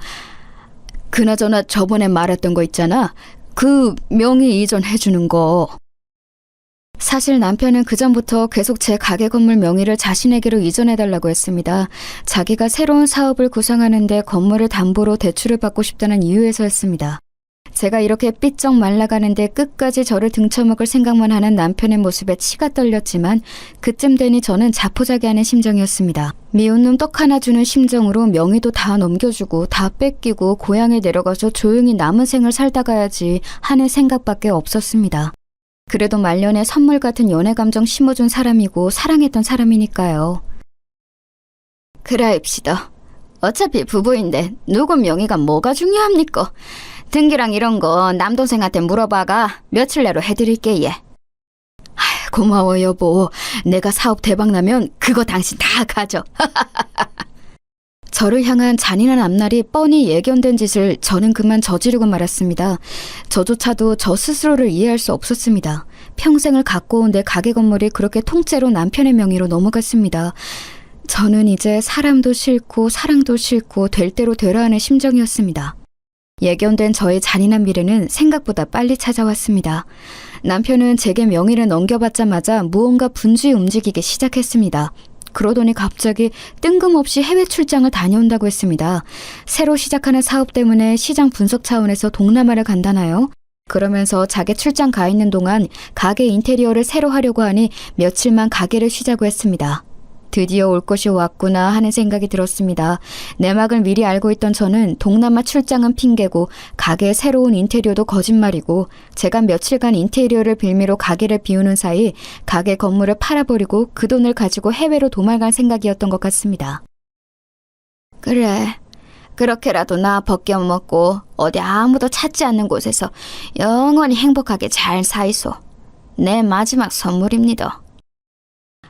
S2: 그나저나 저번에 말했던 거 있잖아. 그 명의 이전해주는 거. 사실 남편은 그전부터 계속 제 가게 건물 명의를 자신에게로 이전해달라고 했습니다. 자기가 새로운 사업을 구상하는데 건물을 담보로 대출을 받고 싶다는 이유에서였습니다. 제가 이렇게 삐쩍 말라가는데 끝까지 저를 등쳐먹을 생각만 하는 남편의 모습에 치가 떨렸지만 그쯤 되니 저는 자포자기하는 심정이었습니다. 미운 놈 떡 하나 주는 심정으로 명의도 다 넘겨주고 다 뺏기고 고향에 내려가서 조용히 남은 생을 살다 가야지 하는 생각밖에 없었습니다. 그래도 말년에 선물 같은 연애 감정 심어준 사람이고 사랑했던 사람이니까요. 그라입시다. 어차피 부부인데 누구 명의가 뭐가 중요합니까? 등기랑 이런 거 남동생한테 물어봐가 며칠 내로 해드릴게 예. 고마워 여보. 내가 사업 대박나면 그거 당신 다 가져. 저를 향한 잔인한 앞날이 뻔히 예견된 짓을 저는 그만 저지르고 말았습니다. 저조차도 저 스스로를 이해할 수 없었습니다. 평생을 갖고 온 내 가게 건물이 그렇게 통째로 남편의 명의로 넘어갔습니다. 저는 이제 사람도 싫고 사랑도 싫고 될 대로 되라 하는 심정이었습니다. 예견된 저의 잔인한 미래는 생각보다 빨리 찾아왔습니다. 남편은 제게 명의를 넘겨받자마자 무언가 분주히 움직이기 시작했습니다. 그러더니 갑자기 뜬금없이 해외 출장을 다녀온다고 했습니다. 새로 시작하는 사업 때문에 시장 분석 차원에서 동남아를 간다나요? 그러면서 자기 출장 가 있는 동안 가게 인테리어를 새로 하려고 하니 며칠만 가게를 쉬자고 했습니다. 드디어 올 것이 왔구나 하는 생각이 들었습니다. 내막을 미리 알고 있던 저는 동남아 출장은 핑계고 가게의 새로운 인테리어도 거짓말이고 제가 며칠간 인테리어를 빌미로 가게를 비우는 사이 가게 건물을 팔아버리고 그 돈을 가지고 해외로 도망갈 생각이었던 것 같습니다. 그래, 그렇게라도 나 벗겨먹고 어디 아무도 찾지 않는 곳에서 영원히 행복하게 잘 사이소. 내 마지막 선물입니다.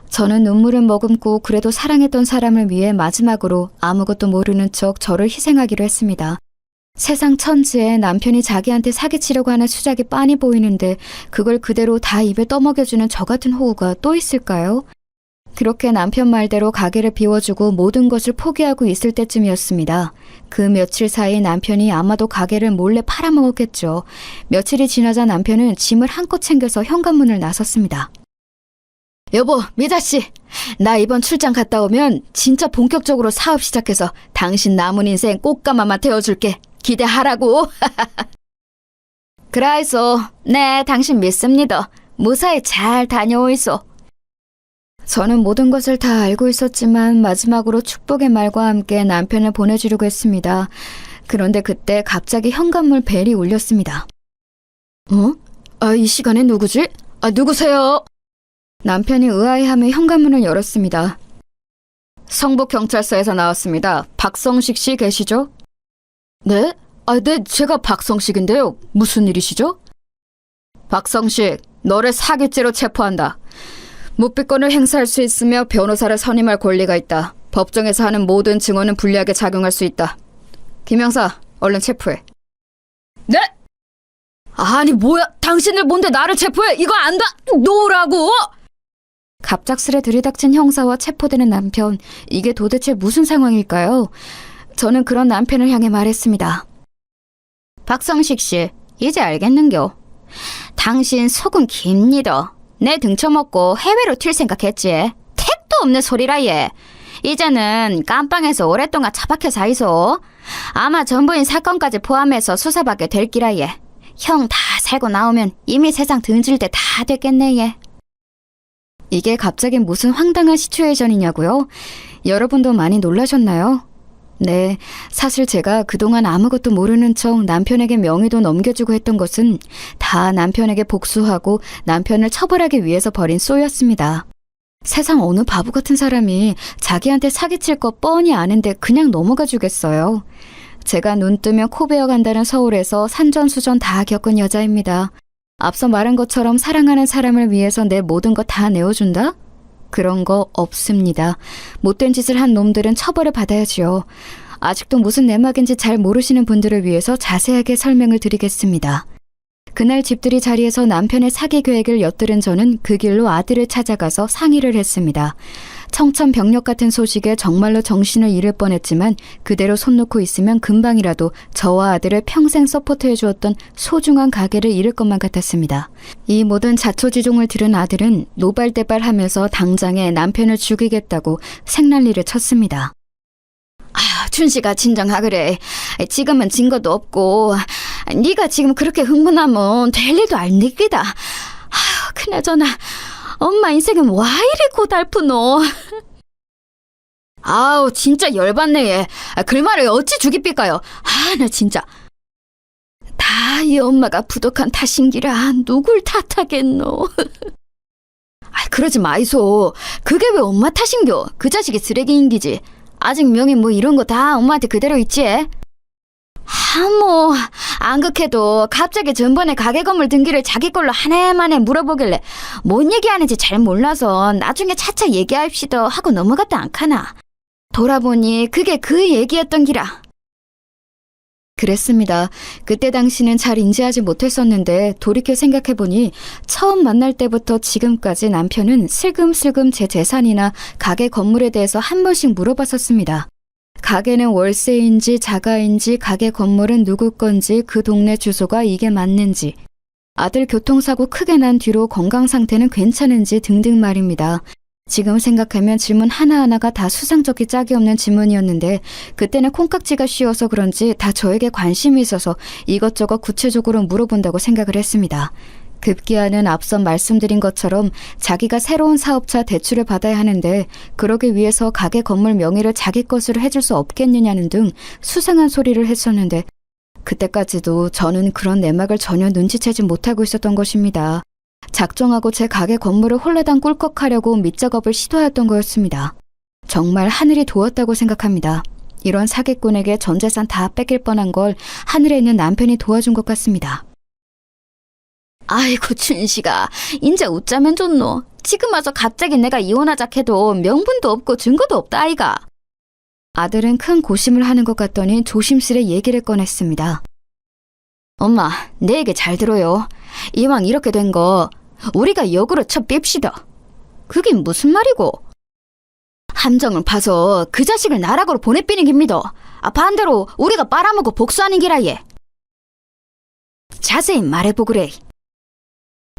S2: 저는 눈물을 머금고 그래도 사랑했던 사람을 위해 마지막으로 아무것도 모르는 척 저를 희생하기로 했습니다. 세상 천지에 남편이 자기한테 사기치려고 하는 수작이 빤히 보이는데 그걸 그대로 다 입에 떠먹여주는 저 같은 호구가 또 있을까요? 그렇게 남편 말대로 가게를 비워주고 모든 것을 포기하고 있을 때쯤이었습니다. 그 며칠 사이 남편이 아마도 가게를 몰래 팔아먹었겠죠. 며칠이 지나자 남편은 짐을 한껏 챙겨서 현관문을 나섰습니다. 여보, 미자씨, 나 이번 출장 갔다 오면 진짜 본격적으로 사업 시작해서 당신 남은 인생 꽃가마만 태워줄게. 기대하라고. 그라이소, 네, 당신 믿습니다. 무사히 잘 다녀오이소. 저는 모든 것을 다 알고 있었지만 마지막으로 축복의 말과 함께 남편을 보내주려고 했습니다. 그런데 그때 갑자기 현관문 벨이 울렸습니다. 이 시간에 누구지? 누구세요? 남편이 의아해하며 현관문을 열었습니다. 성북경찰서에서 나왔습니다. 박성식 씨 계시죠? 네? 네, 제가 박성식인데요. 무슨 일이시죠? 박성식, 너를 사기죄로 체포한다. 묵비권을 행사할 수 있으며 변호사를 선임할 권리가 있다. 법정에서 하는 모든 증언은 불리하게 작용할 수 있다. 김 형사, 얼른 체포해. 네? 아니 뭐야, 당신들 뭔데 나를 체포해? 이거 안다! 놓으라고! 갑작스레 들이닥친 형사와 체포되는 남편, 이게 도대체 무슨 상황일까요? 저는 그런 남편을 향해 말했습니다. 박성식 씨, 이제 알겠는겨. 당신 속은 깁니다. 내 등쳐먹고 해외로 튈 생각했지. 택도 없는 소리라 얘. 이제는 깜빵에서 오랫동안 차박해 사이소. 아마 전부인 사건까지 포함해서 수사받게 될 기라 얘. 형 다 살고 나오면 이미 세상 등질 때 다 됐겠네 얘. 이게 갑자기 무슨 황당한 시츄에이션이냐고요? 여러분도 많이 놀라셨나요? 네, 사실 제가 그동안 아무것도 모르는 척 남편에게 명의도 넘겨주고 했던 것은 다 남편에게 복수하고 남편을 처벌하기 위해서 벌인 쏘였습니다. 세상 어느 바보 같은 사람이 자기한테 사기칠 거 뻔히 아는데 그냥 넘어가 주겠어요. 제가 눈 뜨면 코 베어간다는 서울에서 산전수전 다 겪은 여자입니다. 앞서 말한 것처럼 사랑하는 사람을 위해서 내 모든 거 다 내어준다? 그런 거 없습니다. 못된 짓을 한 놈들은 처벌을 받아야지요. 아직도 무슨 내막인지 잘 모르시는 분들을 위해서 자세하게 설명을 드리겠습니다. 그날 집들이 자리에서 남편의 사기 계획을 엿들은 저는 그 길로 아들을 찾아가서 상의를 했습니다. 청천벽력 같은 소식에 정말로 정신을 잃을 뻔했지만 그대로 손 놓고 있으면 금방이라도 저와 아들을 평생 서포트해 주었던 소중한 가게를 잃을 것만 같았습니다. 이 모든 자초지종을 들은 아들은 노발대발하면서 당장에 남편을 죽이겠다고 생난리를 쳤습니다. 춘씨가 진정하그래. 지금은 증거도 없고 네가 지금 그렇게 흥분하면 될 일도 안 되기다. 그나저나 엄마 인생은 와 이리 고달프노. 아우 진짜 열받네 얘. 글말을 어찌 죽이삐까요. 나 진짜. 다 이 엄마가 부족한 탓인기라 누굴 탓하겠노. 그러지 마이소. 그게 왜 엄마 탓인겨. 그 자식이 쓰레기인기지. 아직 명의 뭐 이런 거 다 엄마한테 그대로 있지? 뭐 안 그래도 갑자기 전번에 가게 건물 등기를 자기 걸로 한 해만에 물어보길래 뭔 얘기하는지 잘 몰라서 나중에 차차 얘기합시다 하고 넘어갔다 않카나. 돌아보니 그게 그 얘기였던 기라. 그랬습니다. 그때 당시는 잘 인지하지 못했었는데 돌이켜 생각해보니 처음 만날 때부터 지금까지 남편은 슬금슬금 제 재산이나 가게 건물에 대해서 한 번씩 물어봤었습니다. 가게는 월세인지 자가인지 가게 건물은 누구 건지 그 동네 주소가 이게 맞는지 아들 교통사고 크게 난 뒤로 건강 상태는 괜찮은지 등등 말입니다. 지금 생각하면 질문 하나하나가 다 수상쩍기 짝이 없는 질문이었는데 그때는 콩깍지가 씌워서 그런지 다 저에게 관심이 있어서 이것저것 구체적으로 물어본다고 생각을 했습니다. 급기야는 앞선 말씀드린 것처럼 자기가 새로운 사업차 대출을 받아야 하는데 그러기 위해서 가게 건물 명의를 자기 것으로 해줄 수 없겠느냐는 등 수상한 소리를 했었는데 그때까지도 저는 그런 내막을 전혀 눈치채지 못하고 있었던 것입니다. 작정하고 제 가게 건물을 홀라당 꿀꺽하려고 밑작업을 시도하였던 거였습니다. 정말 하늘이 도왔다고 생각합니다. 이런 사기꾼에게 전 재산 다 뺏길 뻔한 걸 하늘에 있는 남편이 도와준 것 같습니다. 아이고 춘씨가 인제 웃자면 좋노. 지금 와서 갑자기 내가 이혼하자 해도 명분도 없고 증거도 없다 아이가. 아들은 큰 고심을 하는 것 같더니 조심스레 얘기를 꺼냈습니다. 엄마, 내 얘기 잘 들어요. 이왕 이렇게 된 거 우리가 역으로 쳐 뺍시다. 그게 무슨 말이고? 함정을 파서 그 자식을 나락으로 보내삐는 깁니다. 반대로 우리가 빨아먹고 복수하는 기라 예. 자세히 말해보그래.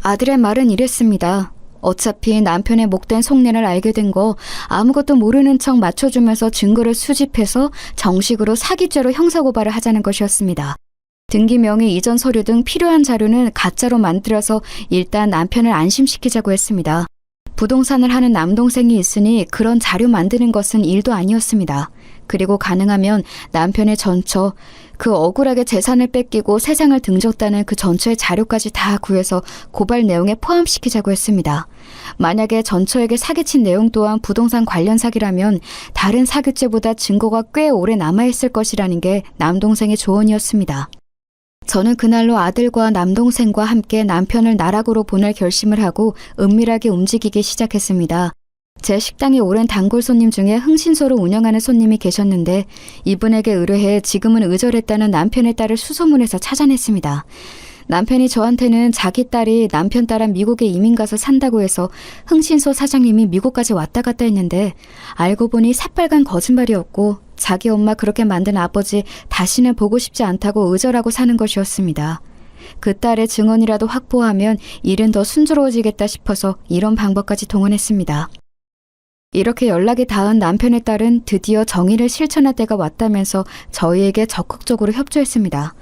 S2: 아들의 말은 이랬습니다. 어차피 남편의 목된 속내를 알게 된 거 아무것도 모르는 척 맞춰주면서 증거를 수집해서 정식으로 사기죄로 형사고발을 하자는 것이었습니다. 등기 명의 이전 서류 등 필요한 자료는 가짜로 만들어서 일단 남편을 안심시키자고 했습니다. 부동산을 하는 남동생이 있으니 그런 자료 만드는 것은 일도 아니었습니다. 그리고 가능하면 남편의 전처, 그 억울하게 재산을 뺏기고 세상을 등졌다는 그 전처의 자료까지 다 구해서 고발 내용에 포함시키자고 했습니다. 만약에 전처에게 사기친 내용 또한 부동산 관련 사기라면 다른 사기죄보다 증거가 꽤 오래 남아있을 것이라는 게 남동생의 조언이었습니다. 저는 그날로 아들과 남동생과 함께 남편을 나락으로 보낼 결심을 하고 은밀하게 움직이기 시작했습니다. 제 식당에 오랜 단골 손님 중에 흥신소로 운영하는 손님이 계셨는데 이분에게 의뢰해 지금은 의절했다는 남편의 딸을 수소문해서 찾아냈습니다. 남편이 저한테는 자기 딸이 남편 딸은 미국에 이민 가서 산다고 해서 흥신소 사장님이 미국까지 왔다 갔다 했는데 알고 보니 새빨간 거짓말이었고 자기 엄마 그렇게 만든 아버지 다시는 보고 싶지 않다고 의절하고 사는 것이었습니다. 그 딸의 증언이라도 확보하면 일은 더 순조로워지겠다 싶어서 이런 방법까지 동원했습니다. 이렇게 연락이 닿은 남편의 딸은 드디어 정의를 실천할 때가 왔다면서 저희에게 적극적으로 협조했습니다.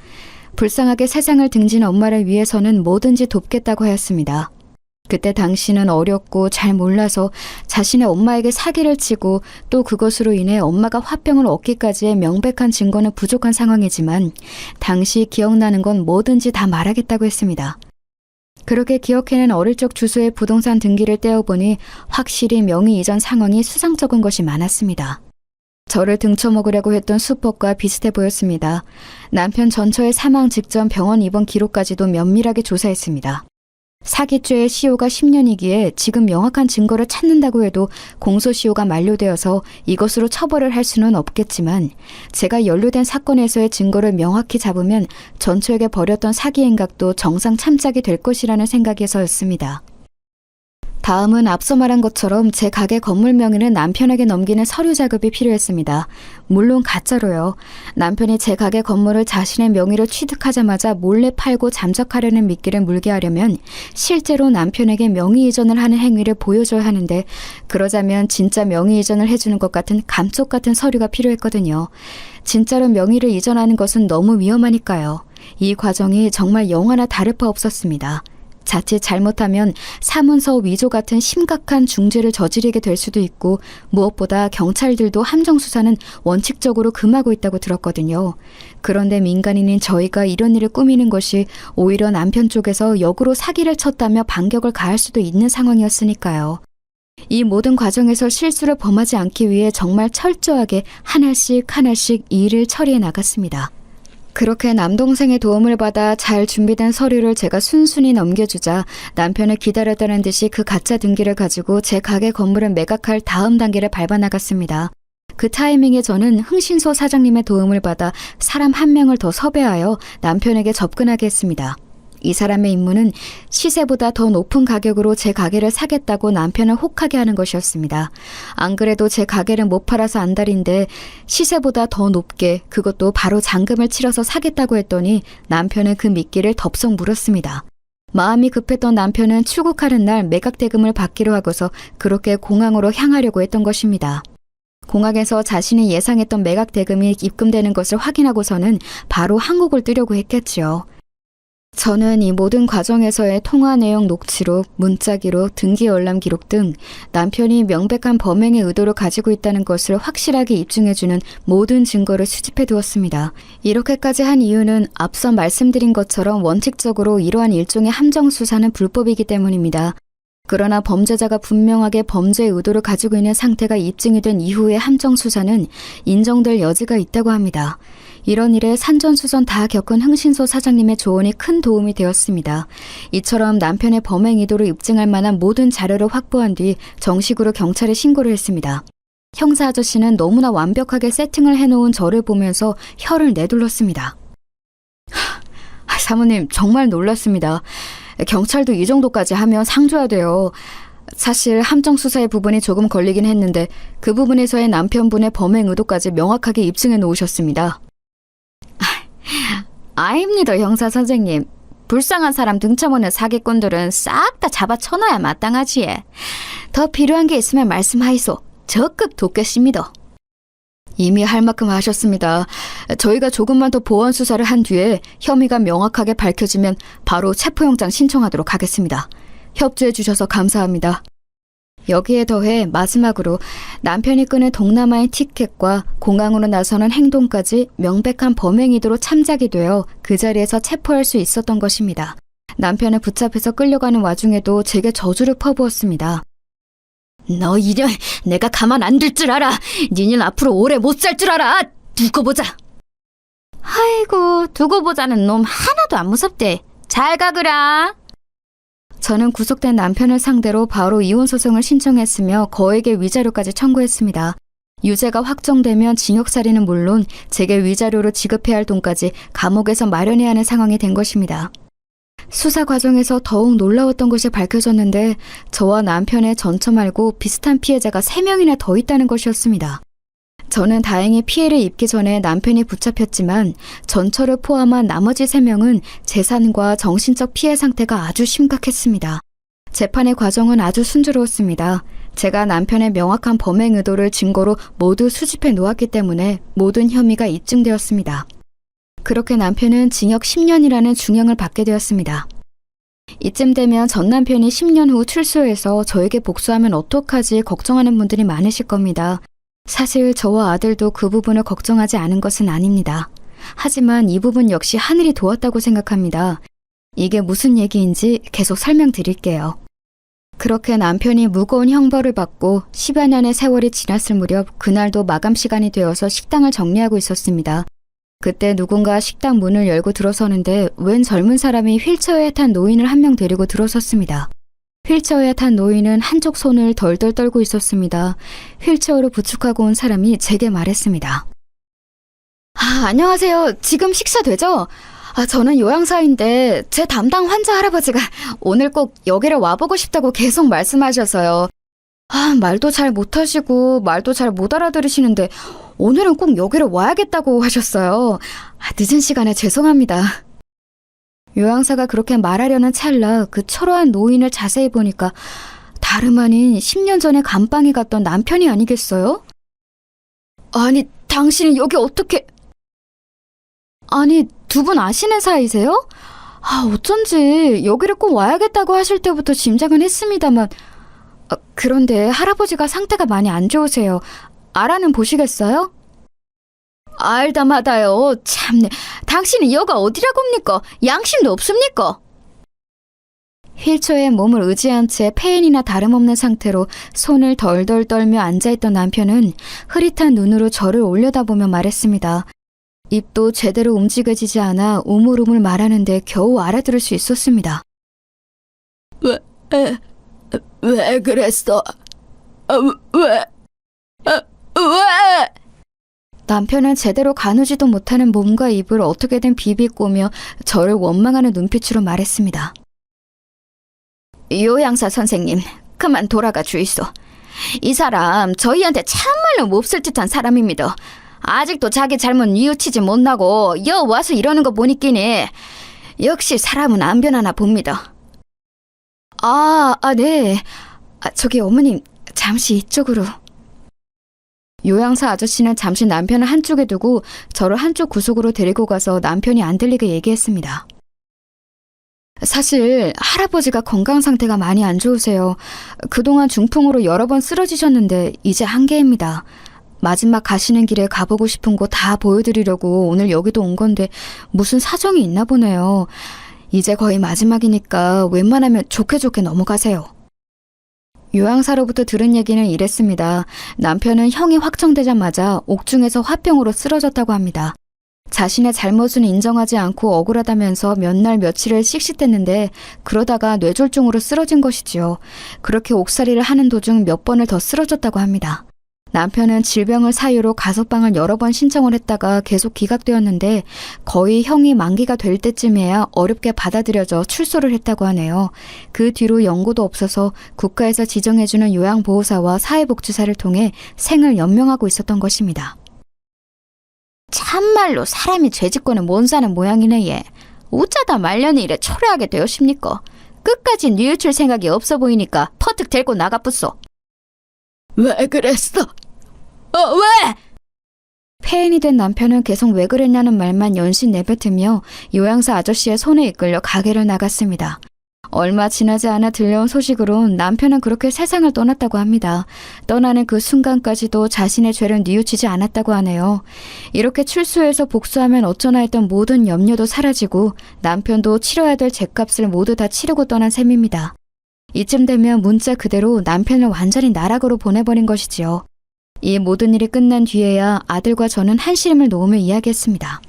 S2: 불쌍하게 세상을 등진 엄마를 위해서는 뭐든지 돕겠다고 하였습니다. 그때 당신은 어렸고 잘 몰라서 자신의 엄마에게 사기를 치고 또 그것으로 인해 엄마가 화병을 얻기까지의 명백한 증거는 부족한 상황이지만 당시 기억나는 건 뭐든지 다 말하겠다고 했습니다. 그렇게 기억해낸 어릴 적 주소의 부동산 등기를 떼어보니 확실히 명의 이전 상황이 수상쩍은 것이 많았습니다. 저를 등쳐먹으려고 했던 수법과 비슷해 보였습니다. 남편 전처의 사망 직전 병원 입원 기록까지도 면밀하게 조사했습니다. 사기죄의 시효가 10년이기에 지금 명확한 증거를 찾는다고 해도 공소시효가 만료되어서 이것으로 처벌을 할 수는 없겠지만 제가 연루된 사건에서의 증거를 명확히 잡으면 전처에게 벌였던 사기 행각도 정상 참작이 될 것이라는 생각에서였습니다. 다음은 앞서 말한 것처럼 제 가게 건물 명의는 남편에게 넘기는 서류 작업이 필요했습니다. 물론 가짜로요. 남편이 제 가게 건물을 자신의 명의로 취득하자마자 몰래 팔고 잠적하려는 미끼를 물게 하려면 실제로 남편에게 명의 이전을 하는 행위를 보여줘야 하는데 그러자면 진짜 명의 이전을 해주는 것 같은 감쪽 같은 서류가 필요했거든요. 진짜로 명의를 이전하는 것은 너무 위험하니까요. 이 과정이 정말 영화나 다를 바 없었습니다. 자칫 잘못하면 사문서 위조 같은 심각한 중죄를 저지르게 될 수도 있고 무엇보다 경찰들도 함정 수사는 원칙적으로 금하고 있다고 들었거든요. 그런데 민간인인 저희가 이런 일을 꾸미는 것이 오히려 남편 쪽에서 역으로 사기를 쳤다며 반격을 가할 수도 있는 상황이었으니까요. 이 모든 과정에서 실수를 범하지 않기 위해 정말 철저하게 하나씩 이 일을 처리해 나갔습니다. 그렇게 남동생의 도움을 받아 잘 준비된 서류를 제가 순순히 넘겨주자 남편을 기다렸다는 듯이 그 가짜 등기를 가지고 제 가게 건물을 매각할 다음 단계를 밟아나갔습니다. 그 타이밍에 저는 흥신소 사장님의 도움을 받아 사람 한 명을 더 섭외하여 남편에게 접근하게 했습니다. 이 사람의 임무는 시세보다 더 높은 가격으로 제 가게를 사겠다고 남편을 혹하게 하는 것이었습니다. 안 그래도 제 가게를 못 팔아서 안달인데 시세보다 더 높게 그것도 바로 잔금을 치러서 사겠다고 했더니 남편은 그 미끼를 덥석 물었습니다. 마음이 급했던 남편은 출국하는 날 매각 대금을 받기로 하고서 그렇게 공항으로 향하려고 했던 것입니다. 공항에서 자신이 예상했던 매각 대금이 입금되는 것을 확인하고서는 바로 한국을 뜨려고 했겠지요. 저는 이 모든 과정에서의 통화 내용 녹취록, 문자 기록, 등기 열람 기록 등 남편이 명백한 범행의 의도를 가지고 있다는 것을 확실하게 입증해주는 모든 증거를 수집해 두었습니다. 이렇게까지 한 이유는 앞서 말씀드린 것처럼 원칙적으로 이러한 일종의 함정 수사는 불법이기 때문입니다. 그러나 범죄자가 분명하게 범죄의 의도를 가지고 있는 상태가 입증이 된 이후의 함정 수사는 인정될 여지가 있다고 합니다. 이런 일에 산전수전 다 겪은 흥신소 사장님의 조언이 큰 도움이 되었습니다. 이처럼 남편의 범행 의도를 입증할 만한 모든 자료를 확보한 뒤 정식으로 경찰에 신고를 했습니다. 형사 아저씨는 너무나 완벽하게 세팅을 해놓은 저를 보면서 혀를 내둘렀습니다. 사모님, 정말 놀랐습니다. 경찰도 이 정도까지 하면 상 줘야 돼요. 사실 함정 수사의 부분이 조금 걸리긴 했는데 그 부분에서의 남편분의 범행 의도까지 명확하게 입증해 놓으셨습니다. 아닙니다, 형사 선생님. 불쌍한 사람 등쳐먹는 사기꾼들은 싹 다 잡아쳐놔야 마땅하지. 더 필요한 게 있으면 말씀하이소. 적극 돕겠습니다. 이미 할 만큼 하셨습니다. 저희가 조금만 더 보완 수사를 한 뒤에 혐의가 명확하게 밝혀지면 바로 체포영장 신청하도록 하겠습니다. 협조해 주셔서 감사합니다. 여기에 더해 마지막으로 남편이 끄는 동남아의 티켓과 공항으로 나서는 행동까지 명백한 범행 의도로 참작이 되어 그 자리에서 체포할 수 있었던 것입니다. 남편을 붙잡혀서 끌려가는 와중에도 제게 저주를 퍼부었습니다. 너 이년 내가 가만 안 둘 줄 알아. 니는 앞으로 오래 못 살 줄 알아. 두고 보자. 아이고, 두고 보자는 놈 하나도 안 무섭대. 잘 가거라. 저는 구속된 남편을 상대로 바로 이혼 소송을 신청했으며 거액의 위자료까지 청구했습니다. 유죄가 확정되면 징역살이는 물론 제게 위자료로 지급해야 할 돈까지 감옥에서 마련해야 하는 상황이 된 것입니다. 수사 과정에서 더욱 놀라웠던 것이 밝혀졌는데 저와 남편의 전처 말고 비슷한 피해자가 3명이나 더 있다는 것이었습니다. 저는 다행히 피해를 입기 전에 남편이 붙잡혔지만 전처를 포함한 나머지 3명은 재산과 정신적 피해 상태가 아주 심각했습니다. 재판의 과정은 아주 순조로웠습니다. 제가 남편의 명확한 범행 의도를 증거로 모두 수집해 놓았기 때문에 모든 혐의가 입증되었습니다. 그렇게 남편은 징역 10년이라는 중형을 받게 되었습니다. 이쯤 되면 전 남편이 10년 후 출소해서 저에게 복수하면 어떡하지 걱정하는 분들이 많으실 겁니다. 사실 저와 아들도 그 부분을 걱정하지 않은 것은 아닙니다. 하지만 이 부분 역시 하늘이 도왔다고 생각합니다. 이게 무슨 얘기인지 계속 설명드릴게요. 그렇게 남편이 무거운 형벌을 받고 10여 년의 세월이 지났을 무렵 그날도 마감 시간이 되어서 식당을 정리하고 있었습니다. 그때 누군가 식당 문을 열고 들어서는데 웬 젊은 사람이 휠체어에 탄 노인을 한 명 데리고 들어섰습니다. 휠체어에 탄 노인은 한쪽 손을 덜덜 떨고 있었습니다. 휠체어로 부축하고 온 사람이 제게 말했습니다. 안녕하세요. 지금 식사 되죠? 저는 요양사인데 제 담당 환자 할아버지가 오늘 꼭 여기를 와보고 싶다고 계속 말씀하셔서요. 말도 잘 못하시고 말도 잘 못 알아들으시는데 오늘은 꼭 여기를 와야겠다고 하셨어요. 늦은 시간에 죄송합니다. 요양사가 그렇게 말하려는 찰나 그 초라한 노인을 자세히 보니까 다름 아닌 10년 전에 감방에 갔던 남편이 아니겠어요? 아니, 당신이 여기 어떻게... 아니, 두 분 아시는 사이세요? 어쩐지 여기를 꼭 와야겠다고 하실 때부터 짐작은 했습니다만 그런데 할아버지가 상태가 많이 안 좋으세요. 알아는 보시겠어요? 알다마다요. 참네. 당신이 여가 어디라고입니까? 양심도 없습니까? 휠체어에 몸을 의지한 채 폐인이나 다름없는 상태로 손을 덜덜 떨며 앉아있던 남편은 흐릿한 눈으로 저를 올려다보며 말했습니다. 입도 제대로 움직여지지 않아 우물우물 말하는데 겨우 알아들을 수 있었습니다. 왜 그랬어? 왜? 남편은 제대로 가누지도 못하는 몸과 입을 어떻게든 비비꼬며 저를 원망하는 눈빛으로 말했습니다. 요양사 선생님, 그만 돌아가 주이소. 이 사람 저희한테 참말로 몹쓸 짓한 사람입니다. 아직도 자기 잘못 뉘우치지 못하고 여 와서 이러는 거 보니끼니 역시 사람은 안 변하나 봅니다. 네. 저기 어머님, 잠시 이쪽으로. 요양사 아저씨는 잠시 남편을 한쪽에 두고 저를 한쪽 구석으로 데리고 가서 남편이 안 들리게 얘기했습니다. 사실 할아버지가 건강 상태가 많이 안 좋으세요. 그동안 중풍으로 여러 번 쓰러지셨는데 이제 한계입니다. 마지막 가시는 길에 가보고 싶은 곳 다 보여드리려고 오늘 여기도 온 건데 무슨 사정이 있나 보네요. 이제 거의 마지막이니까 웬만하면 좋게 넘어가세요. 요양사로부터 들은 얘기는 이랬습니다. 남편은 형이 확정되자마자 옥중에서 화병으로 쓰러졌다고 합니다. 자신의 잘못은 인정하지 않고 억울하다면서 몇 날 며칠을 씩씩댔는데 그러다가 뇌졸중으로 쓰러진 것이지요. 그렇게 옥살이를 하는 도중 몇 번을 더 쓰러졌다고 합니다. 남편은 질병을 사유로 가석방을 여러 번 신청을 했다가 계속 기각되었는데 거의 형이 만기가 될 때쯤에야 어렵게 받아들여져 출소를 했다고 하네요. 그 뒤로 연고도 없어서 국가에서 지정해주는 요양보호사와 사회복지사를 통해 생을 연명하고 있었던 것입니다. 참말로 사람이 죄짓고는 못 사는 모양이네 얘. 어쩌다 말년에 이래 초라하게 되었습니까? 끝까지 뉘우칠 생각이 없어 보이니까 퍼뜩 데리고 나가뿌소. 왜 그랬어? 왜? 폐인이 된 남편은 계속 왜 그랬냐는 말만 연신 내뱉으며 요양사 아저씨의 손에 이끌려 가게를 나갔습니다. 얼마 지나지 않아 들려온 소식으로 남편은 그렇게 세상을 떠났다고 합니다. 떠나는 그 순간까지도 자신의 죄를 뉘우치지 않았다고 하네요. 이렇게 출소해서 복수하면 어쩌나 했던 모든 염려도 사라지고 남편도 치러야 될 죗값을 모두 다 치르고 떠난 셈입니다. 이쯤 되면 문자 그대로 남편을 완전히 나락으로 보내버린 것이지요. 이 모든 일이 끝난 뒤에야 아들과 저는 한시름을 놓으며 이야기했습니다.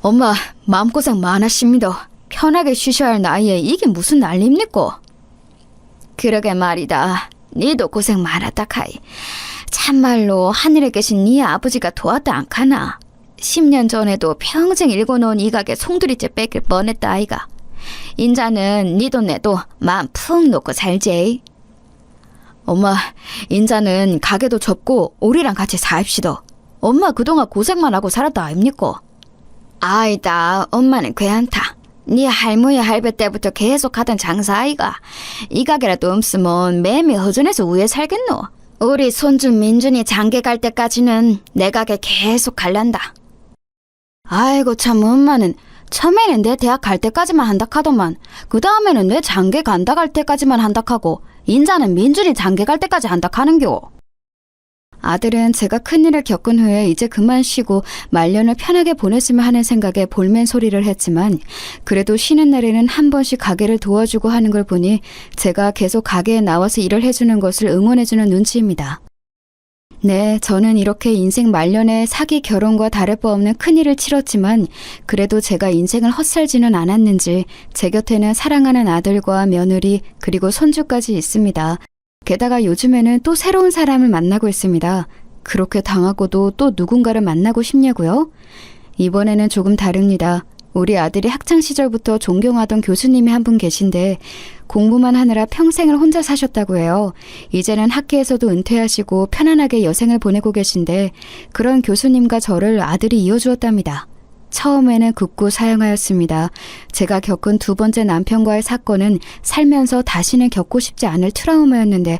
S2: 엄마, 마음고생 많으십니다. 편하게 쉬셔야 할 나이에 이게 무슨 난리입니까? 그러게 말이다. 니도 고생 많았다 카이. 참말로 하늘에 계신 니 아버지가 도왔다 않카나. 10년 전에도 평생 읽어놓은 이 가게 송두리째 뺏길 뻔했다 아이가. 인자는 니도 내도 마음 푹 놓고 살지. 엄마, 인자는 가게도 접고 우리랑 같이 사입시다. 엄마 그동안 고생만 하고 살았다 아닙니까? 아이다, 엄마는 괜찮다. 네 할머니 할배 때부터 계속 하던 장사 아이가. 이 가게라도 없으면 매미 허전해서 우에 살겠노. 우리 손주 민준이 장계 갈 때까지는 내 가게 계속 갈란다. 아이고 참 엄마는 처음에는 내 대학 갈 때까지만 한다 하더만 그 다음에는 내 장계 간다 갈 때까지만 한다 하고 인자는 민준이 장계 갈 때까지 한다 하는겨. 아들은 제가 큰일을 겪은 후에 이제 그만 쉬고 말년을 편하게 보냈으면 하는 생각에 볼멘 소리를 했지만 그래도 쉬는 날에는 한 번씩 가게를 도와주고 하는 걸 보니 제가 계속 가게에 나와서 일을 해주는 것을 응원해주는 눈치입니다. 네, 저는 이렇게 인생 말년에 사기 결혼과 다를 바 없는 큰일을 치렀지만 그래도 제가 인생을 헛살지는 않았는지 제 곁에는 사랑하는 아들과 며느리 그리고 손주까지 있습니다. 게다가 요즘에는 또 새로운 사람을 만나고 있습니다. 그렇게 당하고도 또 누군가를 만나고 싶냐고요? 이번에는 조금 다릅니다. 우리 아들이 학창시절부터 존경하던 교수님이 한 분 계신데 공부만 하느라 평생을 혼자 사셨다고 해요. 이제는 학교에서도 은퇴하시고 편안하게 여생을 보내고 계신데 그런 교수님과 저를 아들이 이어주었답니다. 처음에는 극구 사양하였습니다. 제가 겪은 두 번째 남편과의 사건은 살면서 다시는 겪고 싶지 않을 트라우마였는데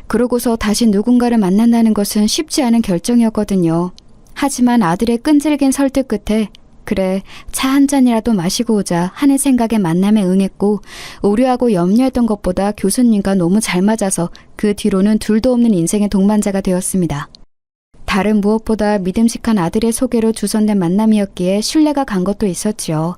S2: 그러고서 다시 누군가를 만난다는 것은 쉽지 않은 결정이었거든요. 하지만 아들의 끈질긴 설득 끝에 그래, 차 한 잔이라도 마시고 오자 하는 생각에 만남에 응했고 우려하고 염려했던 것보다 교수님과 너무 잘 맞아서 그 뒤로는 둘도 없는 인생의 동반자가 되었습니다. 다른 무엇보다 믿음직한 아들의 소개로 주선된 만남이었기에 신뢰가 간 것도 있었지요.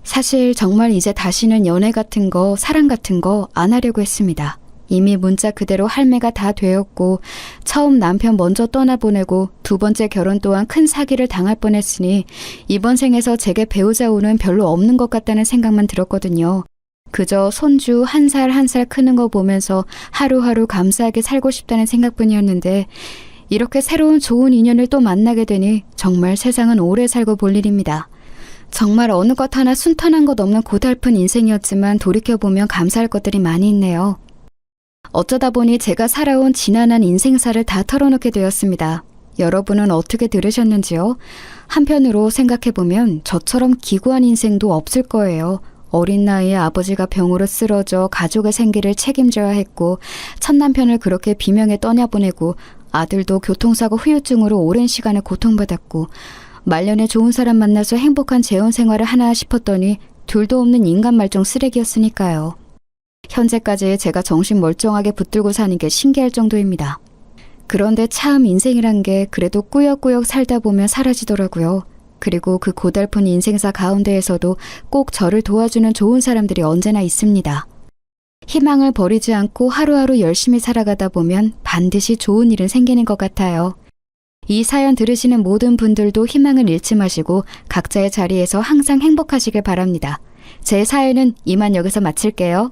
S2: 사실 정말 이제 다시는 연애 같은 거, 사랑 같은 거 안 하려고 했습니다. 이미 문자 그대로 할매가 다 되었고 처음 남편 먼저 떠나보내고 두 번째 결혼 또한 큰 사기를 당할 뻔했으니 이번 생에서 제게 배우자 운은 별로 없는 것 같다는 생각만 들었거든요. 그저 손주 한 살 한 살 크는 거 보면서 하루하루 감사하게 살고 싶다는 생각뿐이었는데 이렇게 새로운 좋은 인연을 또 만나게 되니 정말 세상은 오래 살고 볼 일입니다. 정말 어느 것 하나 순탄한 것 없는 고달픈 인생이었지만 돌이켜보면 감사할 것들이 많이 있네요. 어쩌다 보니 제가 살아온 지난한 인생사를 다 털어놓게 되었습니다. 여러분은 어떻게 들으셨는지요? 한편으로 생각해보면 저처럼 기구한 인생도 없을 거예요. 어린 나이에 아버지가 병으로 쓰러져 가족의 생계를 책임져야 했고 첫 남편을 그렇게 비명에 떠나보내고 아들도 교통사고 후유증으로 오랜 시간을 고통받았고 말년에 좋은 사람 만나서 행복한 재혼 생활을 하나 싶었더니 둘도 없는 인간 말종 쓰레기였으니까요. 현재까지 제가 정신 멀쩡하게 붙들고 사는 게 신기할 정도입니다. 그런데 참 인생이란 게 그래도 꾸역꾸역 살다 보면 사라지더라고요. 그리고 그 고달픈 인생사 가운데에서도 꼭 저를 도와주는 좋은 사람들이 언제나 있습니다. 희망을 버리지 않고 하루하루 열심히 살아가다 보면 반드시 좋은 일은 생기는 것 같아요. 이 사연 들으시는 모든 분들도 희망을 잃지 마시고 각자의 자리에서 항상 행복하시길 바랍니다. 제 사연은 이만 여기서 마칠게요.